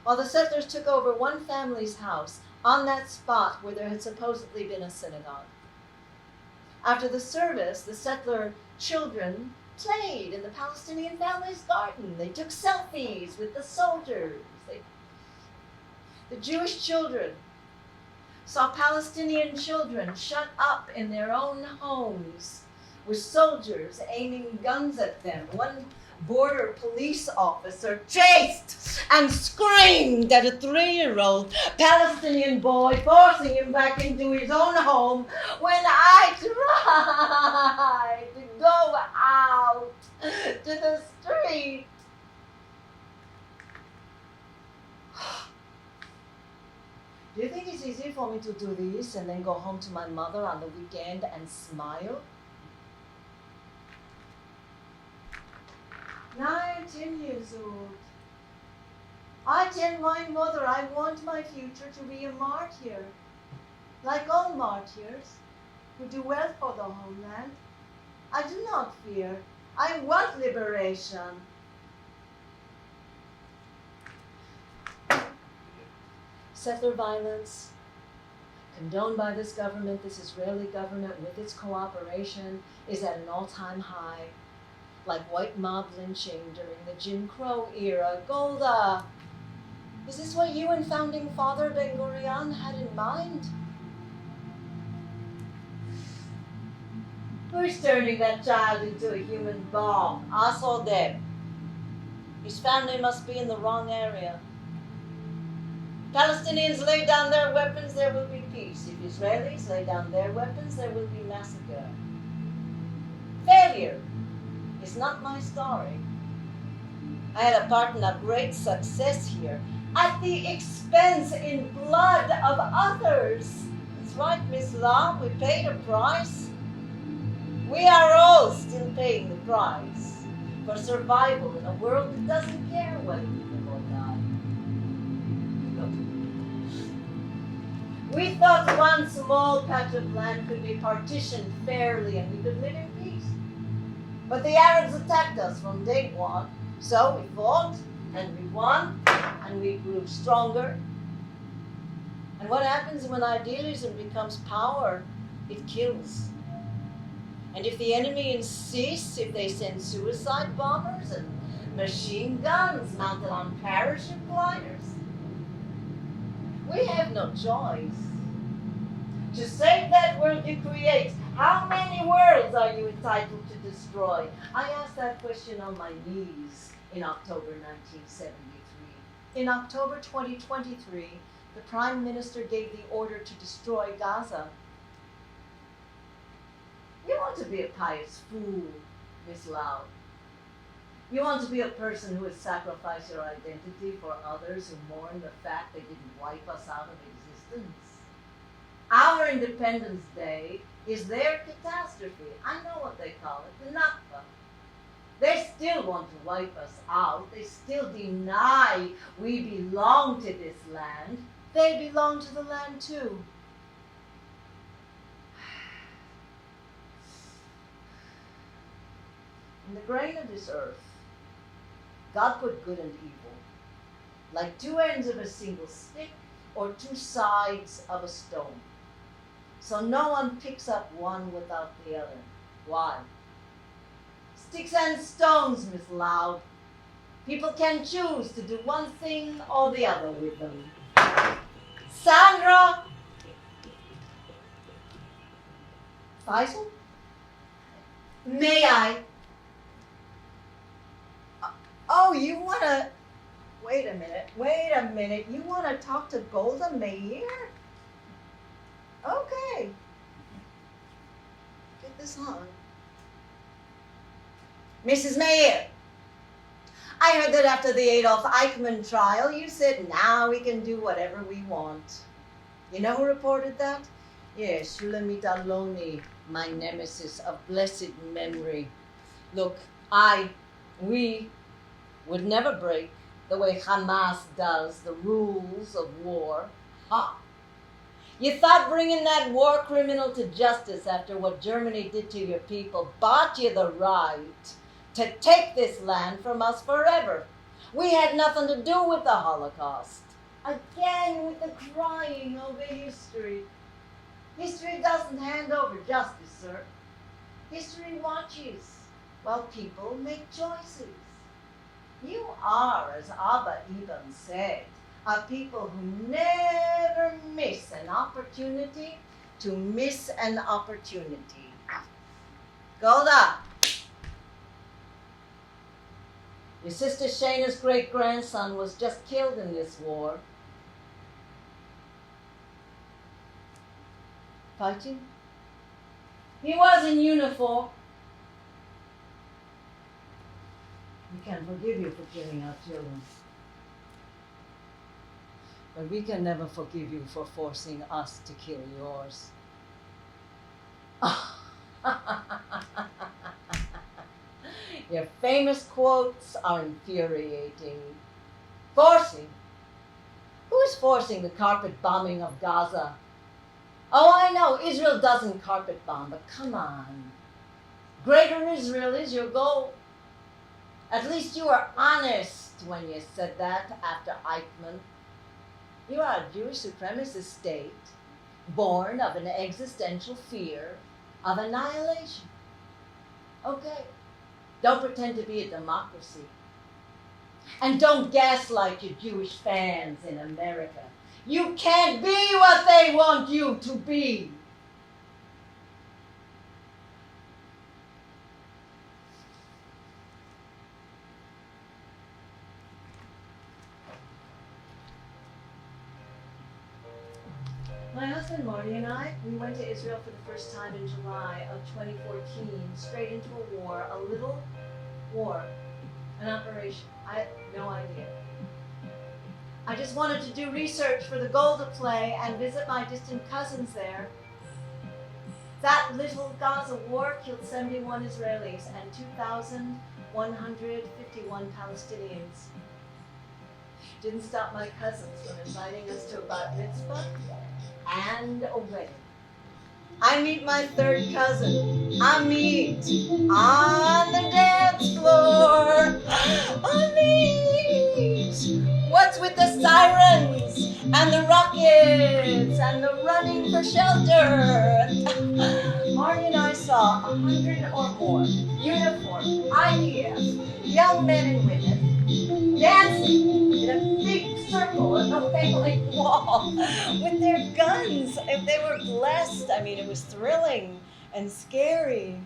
while the settlers took over one family's house on that spot where there had supposedly been a synagogue. After the service, the settler children played in the Palestinian family's garden. They took selfies with the soldiers. The Jewish children saw Palestinian children shut up in their own homes with soldiers aiming guns at them. One border police officer chased and screamed at a 3-year-old Palestinian boy, forcing him back into his own home when I tried to go out to the street. Do you think it's easy for me to do this and then go home to my mother on the weekend and smile? 9, 10 years old. I tell my mother I want my future to be a martyr, like all martyrs who do well for the homeland. I do not fear. I want liberation. Settler violence, condoned by this government, this Israeli government with its cooperation, is at an all-time high. Like white mob lynching during the Jim Crow era. Golda, is this what you and founding father Ben-Gurion had in mind? Who's turning that child into a human bomb? Us or them? His family must be in the wrong area. Palestinians lay down their weapons, there will be peace. If Israelis lay down their weapons, there will be massacre. Failure is not my story. I had a part in a great success here at the expense in blood of others. That's right, Miss Laub, we paid a price. We are all still paying the price for survival in a world that doesn't care whether we live or die. Look. We thought one small patch of land could be partitioned fairly and we could live in peace. But the Arabs attacked us from day one, so we fought and we won and we grew stronger. And what happens when idealism becomes power? It kills. And if the enemy insists, if they send suicide bombers and machine guns mounted on parachute gliders, we have no choice. To save that world you create, how many worlds are you entitled to destroy? I asked that question on my knees in October 1973. In October 2023, the Prime Minister gave the order to destroy Gaza. You want to be a pious fool, Miss Laub. You want to be a person who has sacrificed your identity for others who mourn the fact they didn't wipe us out of existence. Our Independence Day is their catastrophe. I know what they call it, the Nakba. They still want to wipe us out. They still deny we belong to this land. They belong to the land too. In the grain of this earth, God put good and evil, like two ends of a single stick or two sides of a stone. So no one picks up one without the other. Why? Sticks and stones, Miss Laub. People can choose to do one thing or the other with them. Sandra! Faisal? May I? Oh, you want to... Wait a minute. You want to talk to Golda Meir? Okay. Get this on. Mrs. Meir, I heard that after the Adolf Eichmann trial, you said now we can do whatever we want. You know who reported that? Yes, Shulamit Aloni, my nemesis of blessed memory. Look, we would never break, the way Hamas does, the rules of war. Ha! You thought bringing that war criminal to justice after what Germany did to your people bought you the right to take this land from us forever. We had nothing to do with the Holocaust. Again with the crying over history. History doesn't hand over justice, sir. History watches while people make choices. You are, as Abba Ibn said, a people who never miss an opportunity to miss an opportunity. Golda! Your sister Shayna's great-grandson was just killed in this war. Fighting? He was in uniform. We can forgive you for killing our children. But we can never forgive you for forcing us to kill yours. Your famous quotes are infuriating. Forcing? Who is forcing the carpet bombing of Gaza? Oh, I know, Israel doesn't carpet bomb, but come on. Greater Israel is your goal. At least you were honest when you said that after Eichmann. You are a Jewish supremacist state, born of an existential fear of annihilation. Okay, don't pretend to be a democracy. And don't gaslight your Jewish fans in America. You can't be what they want you to be. My husband Marty and I, we went to Israel for the first time in July of 2014, straight into a war, a little war, an operation. I had no idea. I just wanted to do research for the Golda play and visit my distant cousins there. That little Gaza war killed 71 Israelis and 2,151 Palestinians. Didn't stop my cousins from inviting us to a bat mitzvah and a wedding. I meet my third cousin, Amit, on the dance floor. Amit! What's with the sirens and the rockets and the running for shelter? Marty and I saw 100 or more uniformed IDF young men and women dancing in a big circle at the Wailing Wall with their guns. If they were blessed, I mean, it was thrilling and scary.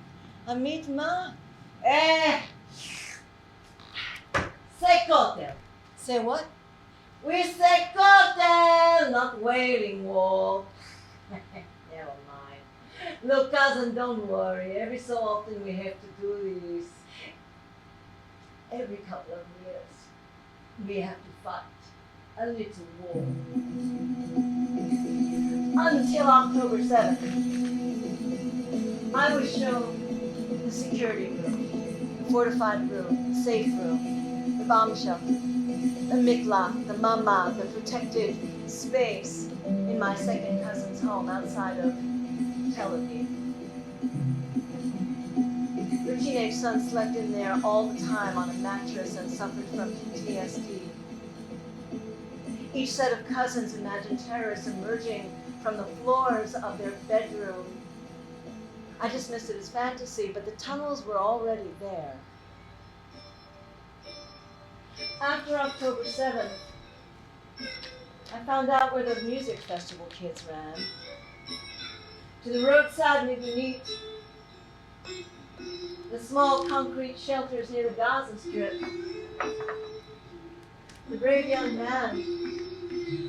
Amit ma? Say kotel. Say what? We say kotel, not Wailing Wall. Never mind. Look, cousin, don't worry. Every so often we have to do this. Every couple of years, we have to fight a little war. Until October 7th, I was shown the security room, the fortified room, the safe room, the bomb shelter, the miklah, the mama, the protected space in my second cousin's home outside of Tel Aviv. Her teenage son slept in there all the time on a mattress and suffered from PTSD. Each set of cousins imagined terrorists emerging from the floors of their bedroom. I dismissed it as fantasy, but the tunnels were already there. After October 7th, I found out where those music festival kids ran. To the roadside beneath the small concrete shelters near the Gaza Strip. The brave young man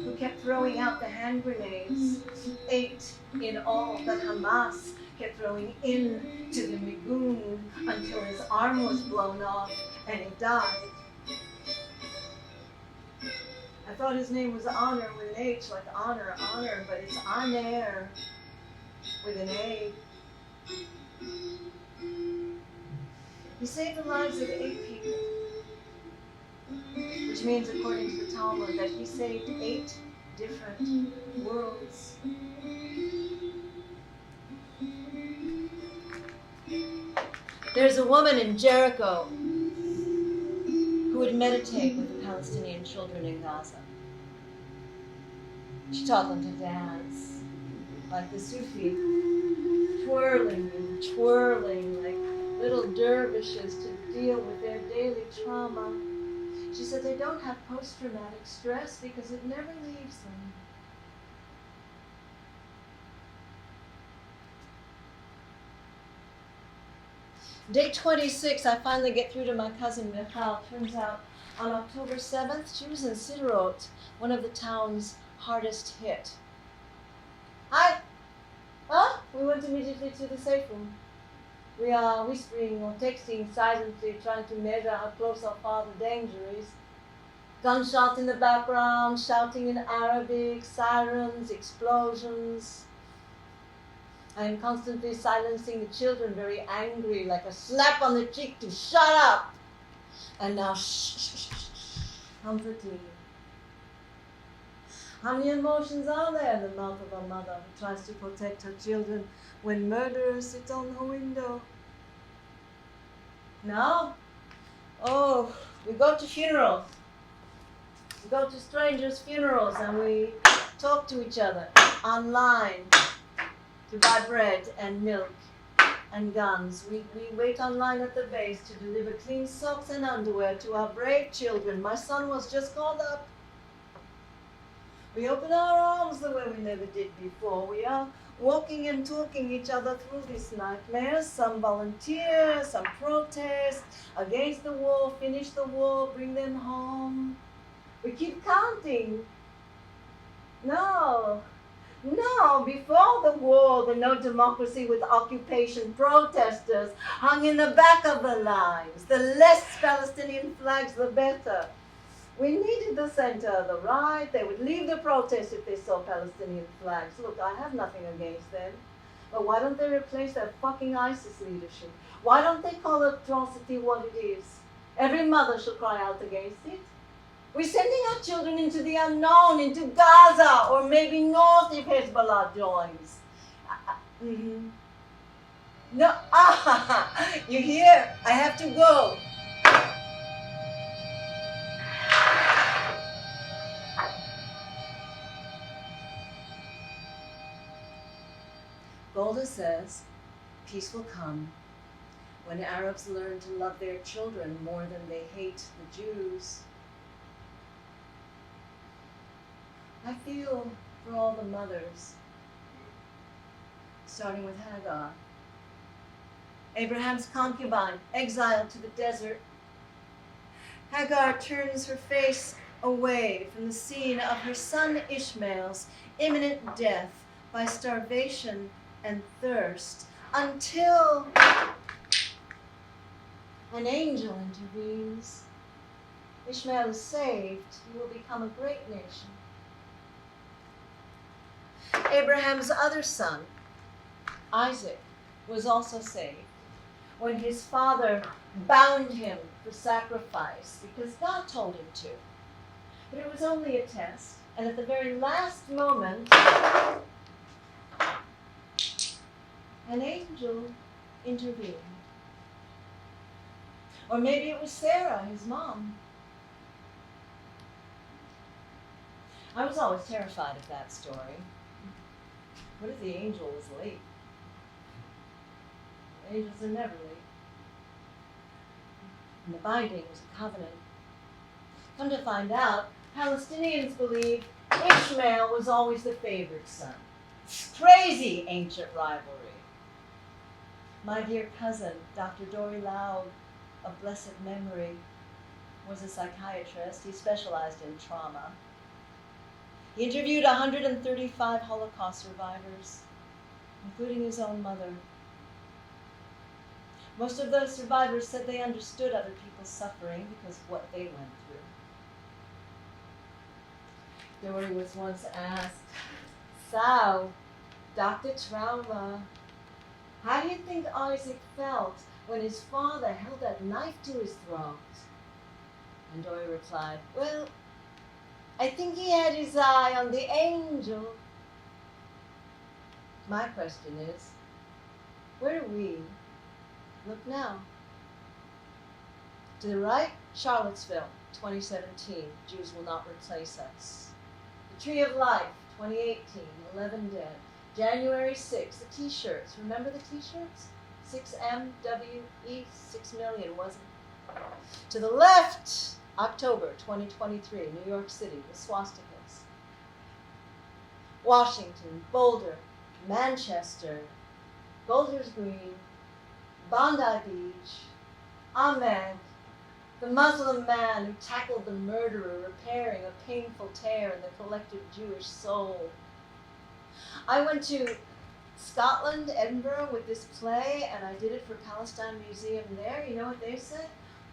who kept throwing out the hand grenades, 8 in all that Hamas kept throwing into the Migun until his arm was blown off and he died. I thought his name was Honor with an H, like honor, but it's Aner with an A. He saved the lives of 8 people, which means, according to the Talmud, that he saved 8 different worlds. There's a woman in Jericho who would meditate with the Palestinian children in Gaza. She taught them to dance like the Sufi, twirling and twirling like little dervishes to deal with their daily trauma. She said they don't have post-traumatic stress because it never leaves them. Day 26, I finally get through to my cousin Michal. Turns out on October 7th, she was in Sderot, one of the town's hardest hit. Hi! Huh? We went immediately to the safe room. We are whispering or texting silently, trying to measure how close our father danger is. Gunshots in the background, shouting in Arabic, sirens, explosions. I am constantly silencing the children, very angry, like a slap on the cheek to shut up. And now, shh, comforting. How many emotions are there in the mouth of a mother who tries to protect her children when murderers sit on her window? Now? Oh, we go to funerals. We go to strangers' funerals and we talk to each other online to buy bread and milk and guns. We wait online at the base to deliver clean socks and underwear to our brave children. My son was just called up. We open our arms the way we never did before. We are walking and talking each other through these nightmares. Some volunteer, some protest, against the war, finish the war, bring them home. We keep counting. No, No, before the war, the No Democracy with Occupation protesters hung in the back of the lines. The less Palestinian flags, the better. We needed the center of the right. They would leave the protest if they saw Palestinian flags. Look, I have nothing against them. But why don't they replace that fucking ISIS leadership? Why don't they call atrocity what it is? Every mother should cry out against it. We're sending our children into the unknown, into Gaza, or maybe north if Hezbollah joins. No, you hear? I have to go. Golda says, peace will come when Arabs learn to love their children more than they hate the Jews. I feel for all the mothers, starting with Hagar, Abraham's concubine, exiled to the desert. Hagar turns her face away from the scene of her son Ishmael's imminent death by starvation and thirst until an angel intervenes. Ishmael is saved. He will become a great nation. Abraham's other son, Isaac, was also saved when his father bound him for sacrifice because God told him to. But it was only a test, and at the very last moment, an angel intervened. Or maybe it was Sarah, his mom. I was always terrified of that story. What if the angel was late? Angels are never late. And the binding was a covenant. Come to find out, Palestinians believe Ishmael was always the favored son. Crazy ancient rivalry. My dear cousin, Dr. Sandra Laub, of blessed memory, was a psychiatrist. He specialized in trauma. He interviewed 135 Holocaust survivors, including his own mother. Most of those survivors said they understood other people's suffering because of what they went through. Dory was once asked, "So, Dr. Trauma, how do you think Isaac felt when his father held that knife to his throat?" And Dory replied, "Well, I think he had his eye on the angel." My question is, where do we look now? To the right, Charlottesville, 2017, Jews will not replace us. The Tree of Life, 2018, 11 dead. January 6th, the t-shirts. Remember the t-shirts? 6MWE, 6 million, wasn't it? To the left, October 2023, New York City, the swastikas. Washington, Boulder, Manchester, Golders Green, Bondi Beach, Ahmed, the Muslim man who tackled the murderer, repairing a painful tear in the collective Jewish soul. I went to Scotland, Edinburgh, with this play, and I did it for Palestine Museum there. You know what they said?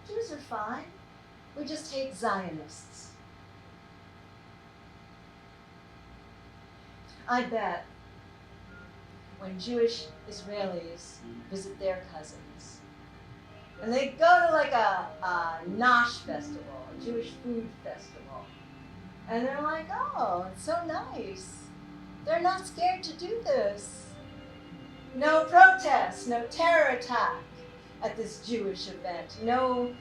Jews are fine. We just hate Zionists. I bet when Jewish Israelis visit their cousins, and they go to like a Nosh festival, a Jewish food festival, and they're like, "Oh, it's so nice. They're not scared to do this. No protests, no terror attack at this Jewish event, no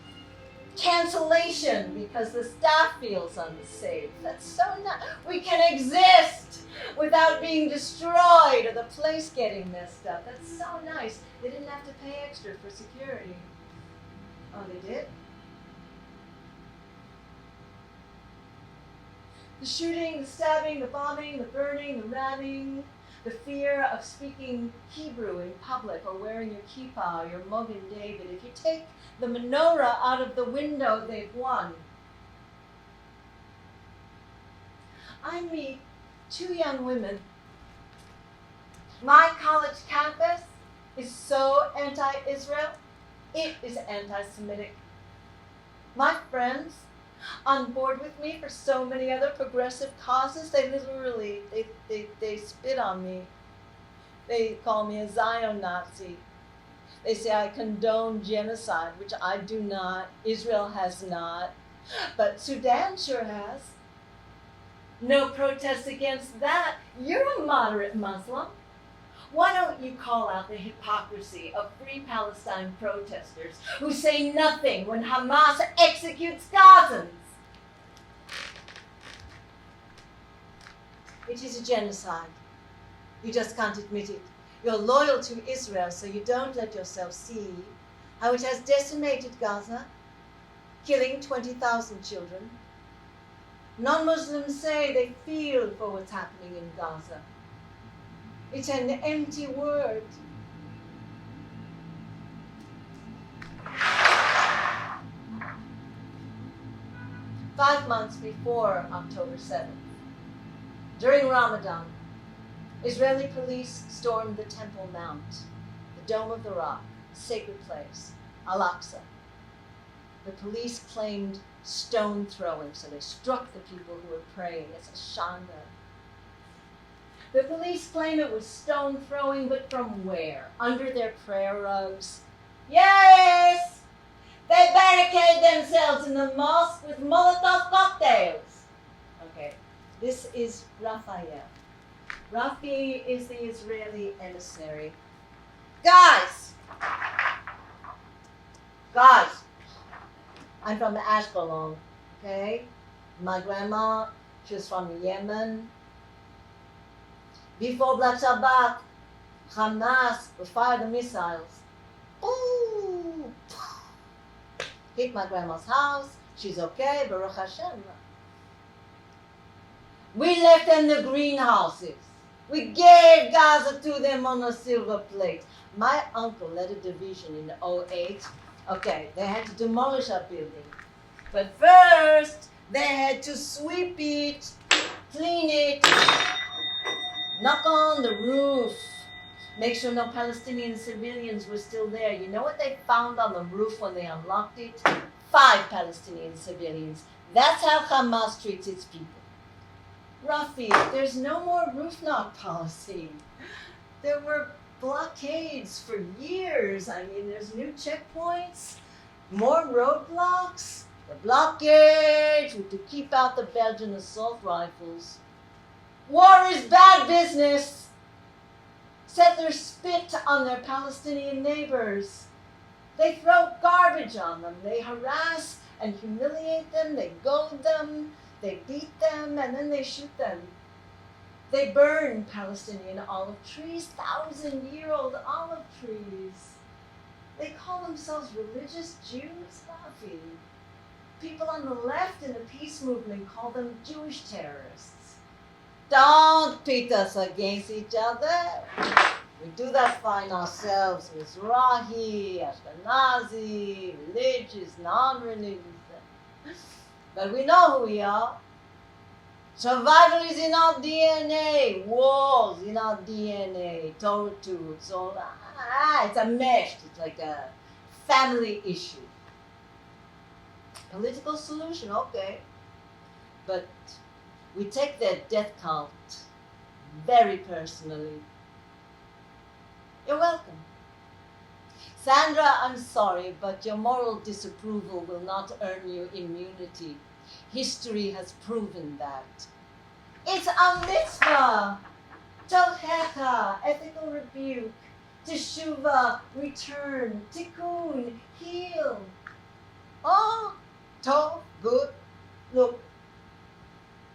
cancellation because the staff feels unsafe." That's so nice. We can exist without being destroyed or the place getting messed up. That's so nice. They didn't have to pay extra for security. Oh, they did? The shooting, the stabbing, the bombing, the burning, the ramming, the fear of speaking Hebrew in public or wearing your kippah or your Mogen David. If you take the menorah out of the window, they've won. I meet two young women My college campus is so anti-Israel, it is anti-Semitic. My friends on board with me for so many other progressive causes, they literally, they spit on me. They call me a Zion Nazi. They say I condone genocide, which I do not. Israel has not. But Sudan sure has. No protest against that. You're a moderate Muslim. Why don't you call out the hypocrisy of Free Palestine protesters who say nothing when Hamas executes Gazans? It is a genocide. You just can't admit it. You're loyal to Israel, so you don't let yourself see how it has decimated Gaza, killing 20,000 children. Non-Muslims say they feel for what's happening in Gaza. It's an empty word. Five months before October 7th, during Ramadan, Israeli police stormed the Temple Mount, the Dome of the Rock, sacred place, Al-Aqsa. The police claimed stone throwing, so they struck the people who were praying. It's a shanda. The police claim it was stone throwing, but from where? Under their prayer rugs? Yes! They barricade themselves in the mosque with Molotov cocktails. Okay, this is Raphael. Rafi is the Israeli emissary. Guys, I'm from Ashkelon, okay? My grandma, she was from Yemen. Before Black Shabbat, Hamas would fire the missiles. Ooh! Hit my grandma's house. She's okay, Baruch Hashem. We left them the greenhouses. We gave Gaza to them on a silver plate. My uncle led a division in 2008. Okay, they had to demolish our building. But first, they had to sweep it, clean it, knock on the roof, make sure no Palestinian civilians were still there. You know what they found on the roof when they unlocked it? 5 Palestinian civilians. That's how Hamas treats its people. Rafi, there's no more roof knock policy. There were blockades for years. I mean, there's new checkpoints, more roadblocks. The blockades were to keep out the Belgian assault rifles. War is bad business. Settlers spit on their Palestinian neighbors. They throw garbage on them. They harass and humiliate them. They goad them. They beat them, and then they shoot them. They burn Palestinian olive trees, 1,000-year-old olive trees. They call themselves religious Jews, Rafi. People on the left in the peace movement call them Jewish terrorists. Don't pit us against each other. We do that fine ourselves, Mizrahi, Ashkenazi, religious, non-religious. But we know who we are. Survival is in our DNA. Wars in our DNA. Torah too. It's all, it's a mesh. It's like a family issue. Political solution, okay. But we take their death cult very personally. You're welcome. Sandra, I'm sorry, but your moral disapproval will not earn you immunity. History has proven that. It's a mitzvah. Tohecha, ethical rebuke. Teshuvah, return. Tikkun, heal. Oh, tov, good. Look.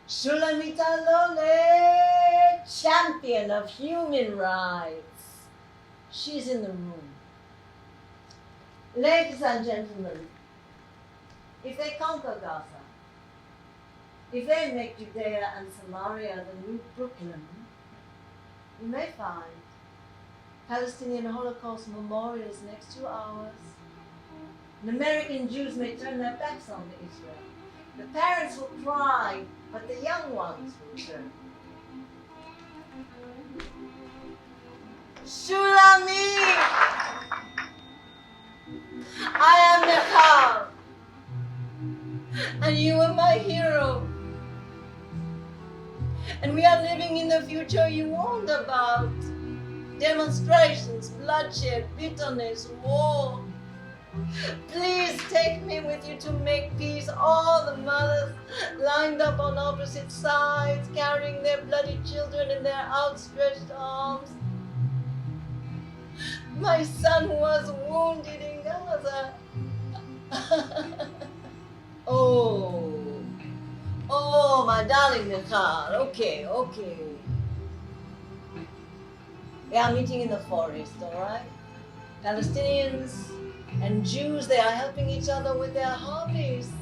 Shulamit Alole, champion of human rights. She's in the room. Ladies and gentlemen, if they conquer Gaza, if they make Judea and Samaria the new Brooklyn, you may find Palestinian Holocaust memorials next to ours. And American Jews may turn their backs on Israel. The parents will cry, but the young ones will turn. Shulami! I am Nehal, and you are my hero. And we are living in the future you warned about. Demonstrations, bloodshed, bitterness, war. Please take me with you to make peace. All the mothers lined up on opposite sides, carrying their bloody children in their outstretched arms. My son was wounded in Gaza. Oh, my darling Michal. Okay. They are meeting in the forest, all right? Palestinians and Jews, they are helping each other with their hobbies.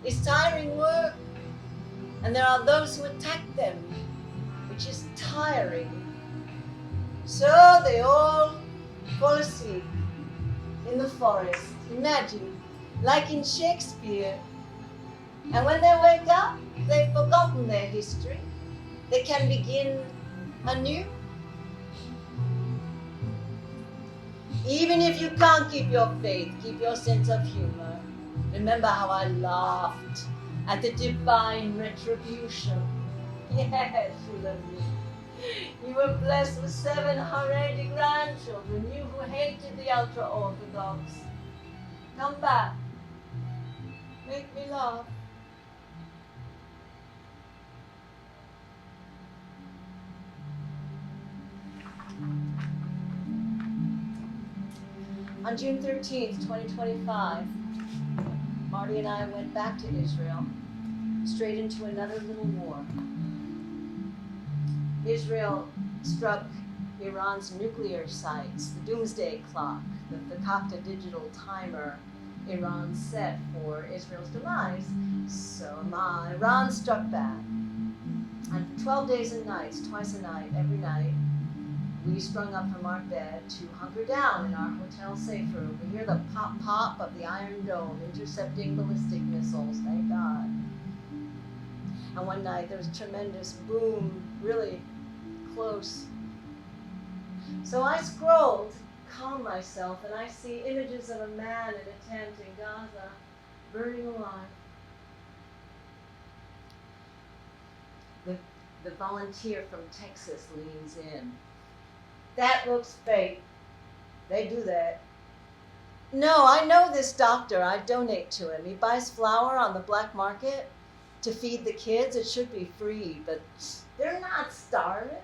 It's tiring work. And there are those who attack them, which is tiring. So they all fall asleep in the forest. Imagine, like in Shakespeare. And when they wake up, they've forgotten their history. They can begin anew. Even if you can't keep your faith, keep your sense of humor. Remember how I laughed at the divine retribution. Yes, Shulami. You were blessed with 7 Haredi grandchildren, you who hated the ultra-Orthodox. Come back. Make me laugh. On June 13th, 2025, Marty and I went back to Israel, straight into another little war. Israel struck Iran's nuclear sites, the doomsday clock, the Kakta digital timer Iran set for Israel's demise. So Iran struck back. And for 12 days and nights, twice a night, every night, we sprung up from our bed to hunker down in our hotel safe room. We hear the pop-pop of the Iron Dome intercepting ballistic missiles, thank God. And one night there was a tremendous boom, really close. So I scrolled to calm myself, and I see images of a man in a tent in Gaza, burning alive. The volunteer from Texas leans in. That looks fake. They do that. No, I know this doctor. I donate to him. He buys flour on the black market to feed the kids. It should be free, but they're not starving.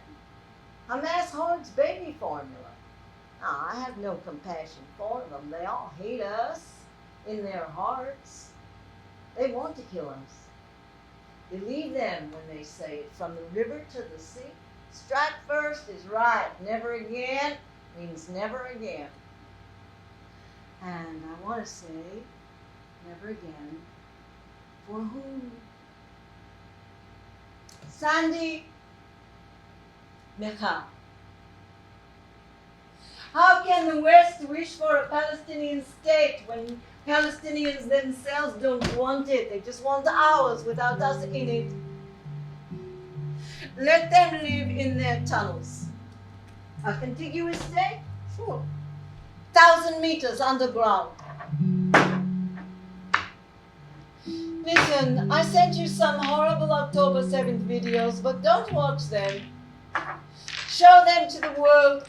Hamas hoards baby formula. I have no compassion for them. They all hate us in their hearts. They want to kill us. Believe them when they say it. From the river to the sea, strike first is right. Never again means never again. And I want to say, never again. For whom? Sandy Michal. How can the West wish for a Palestinian state when Palestinians themselves don't want it? They just want ours without us in it. Let them live in their tunnels. A contiguous state? Sure. 1,000 meters underground. Listen, I sent you some horrible October 7th videos, but don't watch them. Show them to the world.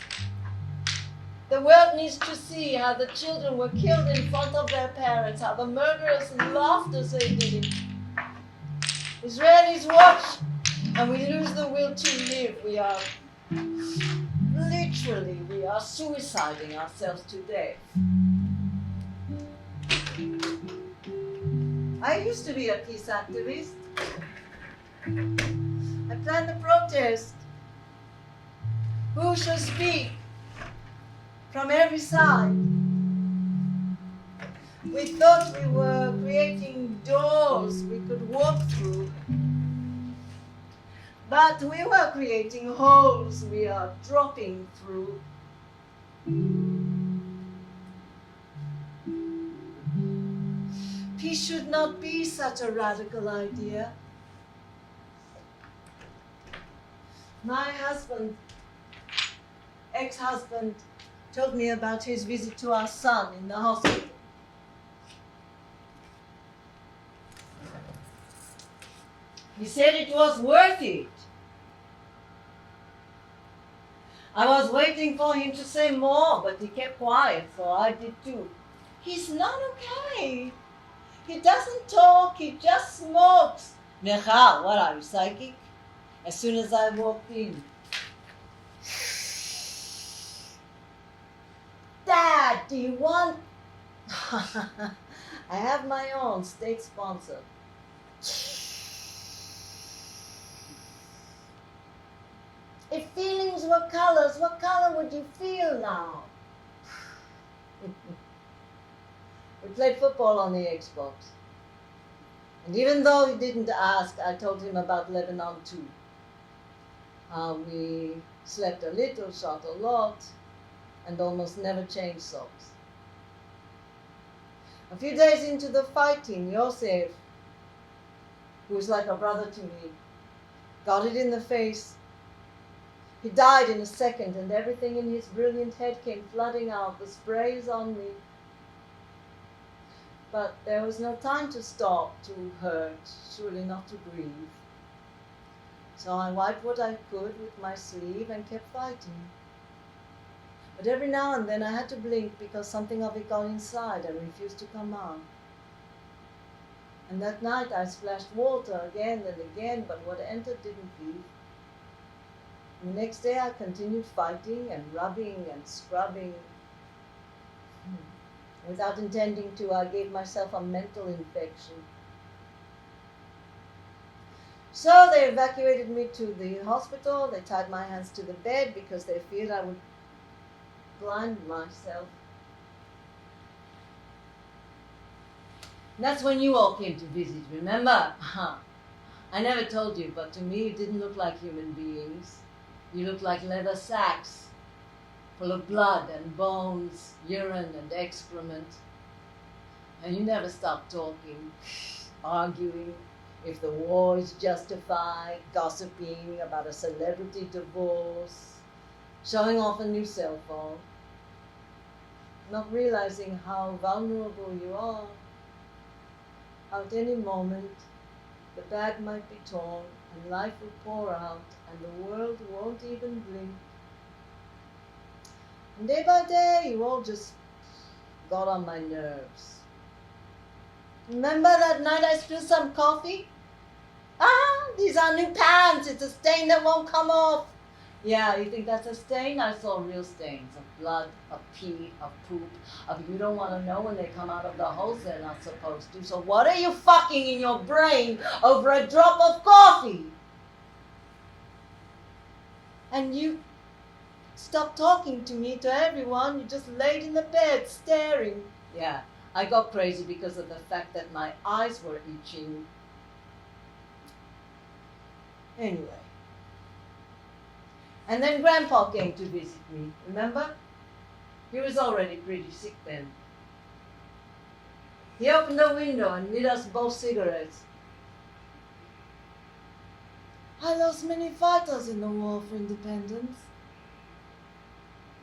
The world needs to see how the children were killed in front of their parents, how the murderers laughed as they did it. Israelis watch, and we lose the will to live. We are suiciding ourselves to death. I used to be a peace activist. I planned the protest. Who shall speak? From every side. We thought we were creating doors we could walk through. But we were creating holes we are dropping through. Peace should not be such a radical idea. My husband ex-husband told me about his visit to our son in the hospital. He said it was worth it. I was waiting for him to say more, but he kept quiet, so I did too. He's not okay. He doesn't talk, he just smokes. Michal, what are you, psychic? As soon as I walked in. Dad, do you want... I have my own state sponsor. If feelings were colors, what color would you feel now? We played football on the Xbox. And even though he didn't ask, I told him about Lebanon too. How we slept a little, shot a lot, and almost never changed socks. A few days into the fighting, Yosef, who is like a brother to me, got it in the face. He died in a second, and everything in his brilliant head came flooding out. The spray is on me. But there was no time to stop, to hurt, surely not to grieve. So I wiped what I could with my sleeve and kept fighting. But every now and then I had to blink because something of it got inside and refused to come out. And that night I splashed water again and again, but what entered didn't leave. And the next day I continued fighting and rubbing and scrubbing. Without intending to, I gave myself a mental infection. So they evacuated me to the hospital. They tied my hands to the bed because they feared I would blind myself. And that's when you all came to visit, remember? I never told you, but to me you didn't look like human beings. You looked like leather sacks, full of blood and bones, urine and excrement. And you never stopped talking, arguing if the war is justified, gossiping about a celebrity divorce, showing off a new cell phone, not realizing how vulnerable you are. At any moment, the bag might be torn and life will pour out and the world won't even blink. And day by day, you all just got on my nerves. Remember that night I spilled some coffee? These are new pants. It's a stain that won't come off. Yeah, you think that's a stain? I saw real stains of blood, of pee, of poop, of you don't want to know when they come out of the holes they're not supposed to. So what are you fucking in your brain over a drop of coffee? And you stopped talking to me, to everyone. You just laid in the bed staring. Yeah, I got crazy because of the fact that my eyes were itching. Anyway. And then Grandpa came to visit me, remember? He was already pretty sick then. He opened the window and lit us both cigarettes. I lost many fighters in the war for independence.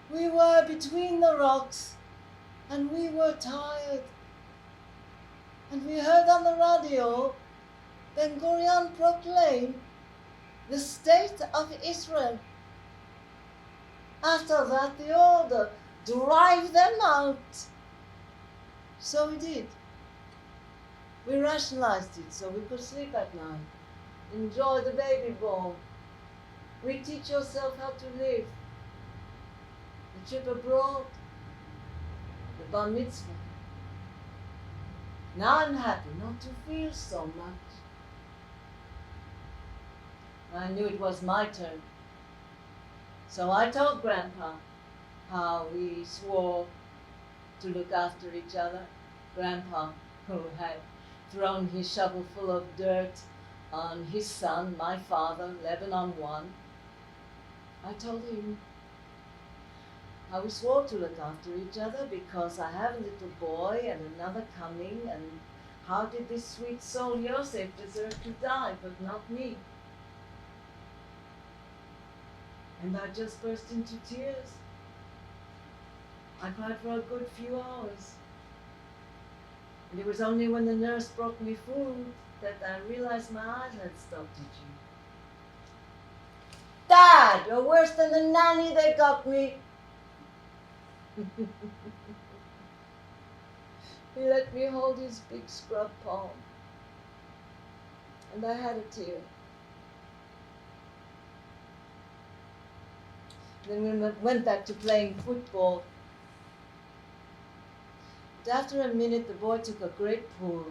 We were between the rocks and we were tired. And we heard on the radio Ben-Gurion proclaim the state of Israel. After that, the order, drive them out. So we did. We rationalized it so we could sleep at night, enjoy the baby born, reteach yourself how to live, the trip abroad, the bar mitzvah. Now I'm happy not to feel so much. I knew it was my turn. So I told Grandpa how we swore to look after each other. Grandpa, who had thrown his shovel full of dirt on his son, my father, Lebanon 1. I told him how we swore to look after each other because I have a little boy and another coming, and how did this sweet soul Yosef deserve to die, but not me? And I just burst into tears. I cried for a good few hours. And it was only when the nurse brought me food that I realized my eyes had stopped itching. Dad, you're worse than the nanny they got me. He let me hold his big scrub palm. And I had a tear. Then we went back to playing football. But after a minute, the boy took a great pull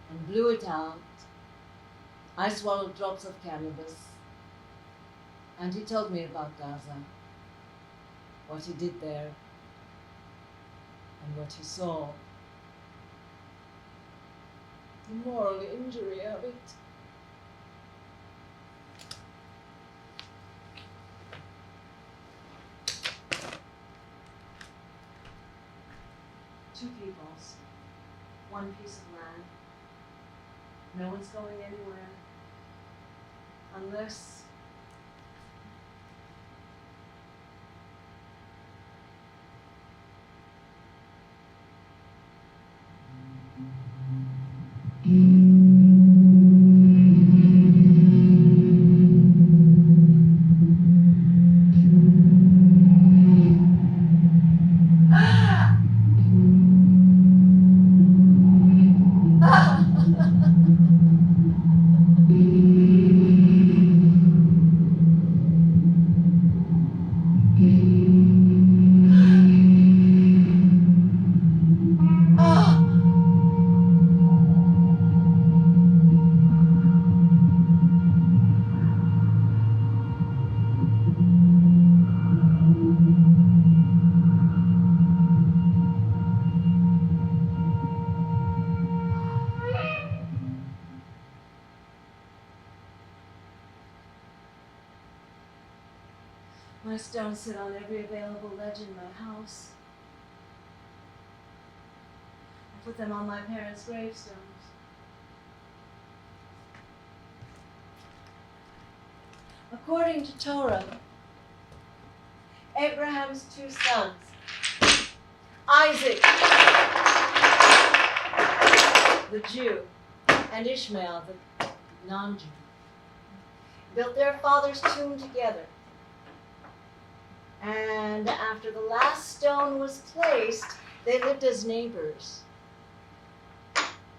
and blew it out. I swallowed drops of cannabis. And he told me about Gaza, what he did there, and what he saw. The moral injury of it. Two peoples, one piece of land. No one's going anywhere unless my stones sit on every available ledge in my house. I put them on my parents' gravestones. According to Torah, Abraham's two sons, Isaac, the Jew, and Ishmael, the non-Jew, built their father's tomb together. And after the last stone was placed, they lived as neighbors.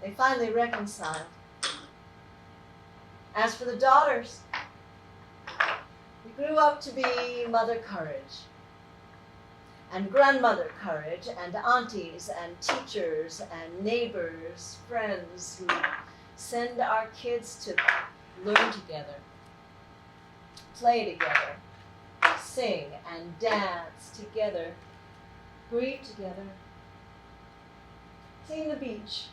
They finally reconciled. As for the daughters, they grew up to be Mother Courage, and Grandmother Courage, and aunties, and teachers, and neighbors, friends who send our kids to learn together, play together, sing and dance together, grieve together, clean the beach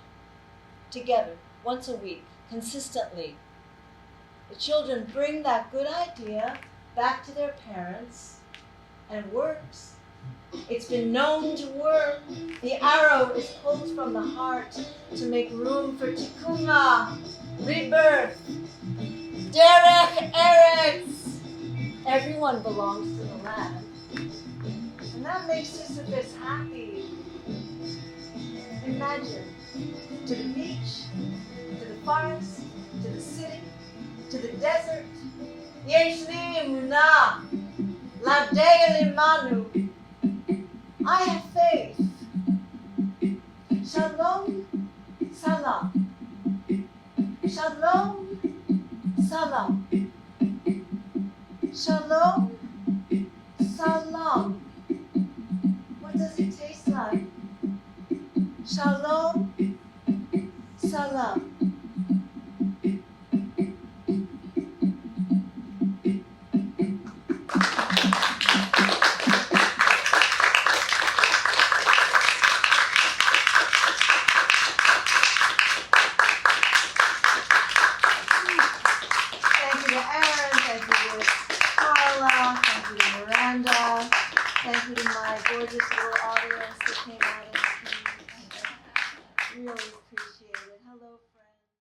together once a week, consistently. The children bring that good idea back to their parents, and it works. It's been known to work. The arrow is pulled from the heart to make room for tikkuna, rebirth, derech eretz. Everyone belongs to the land. And that makes Sisyphus happy. Imagine, to the beach, to the forest, to the city, to the desert. Yesh li emunah, ladei limanu. I have faith. Shalom, salam. Shalom, salam. Shalom, salam. What does it taste like? Shalom, salam. Thank you to my gorgeous little audience that came out and really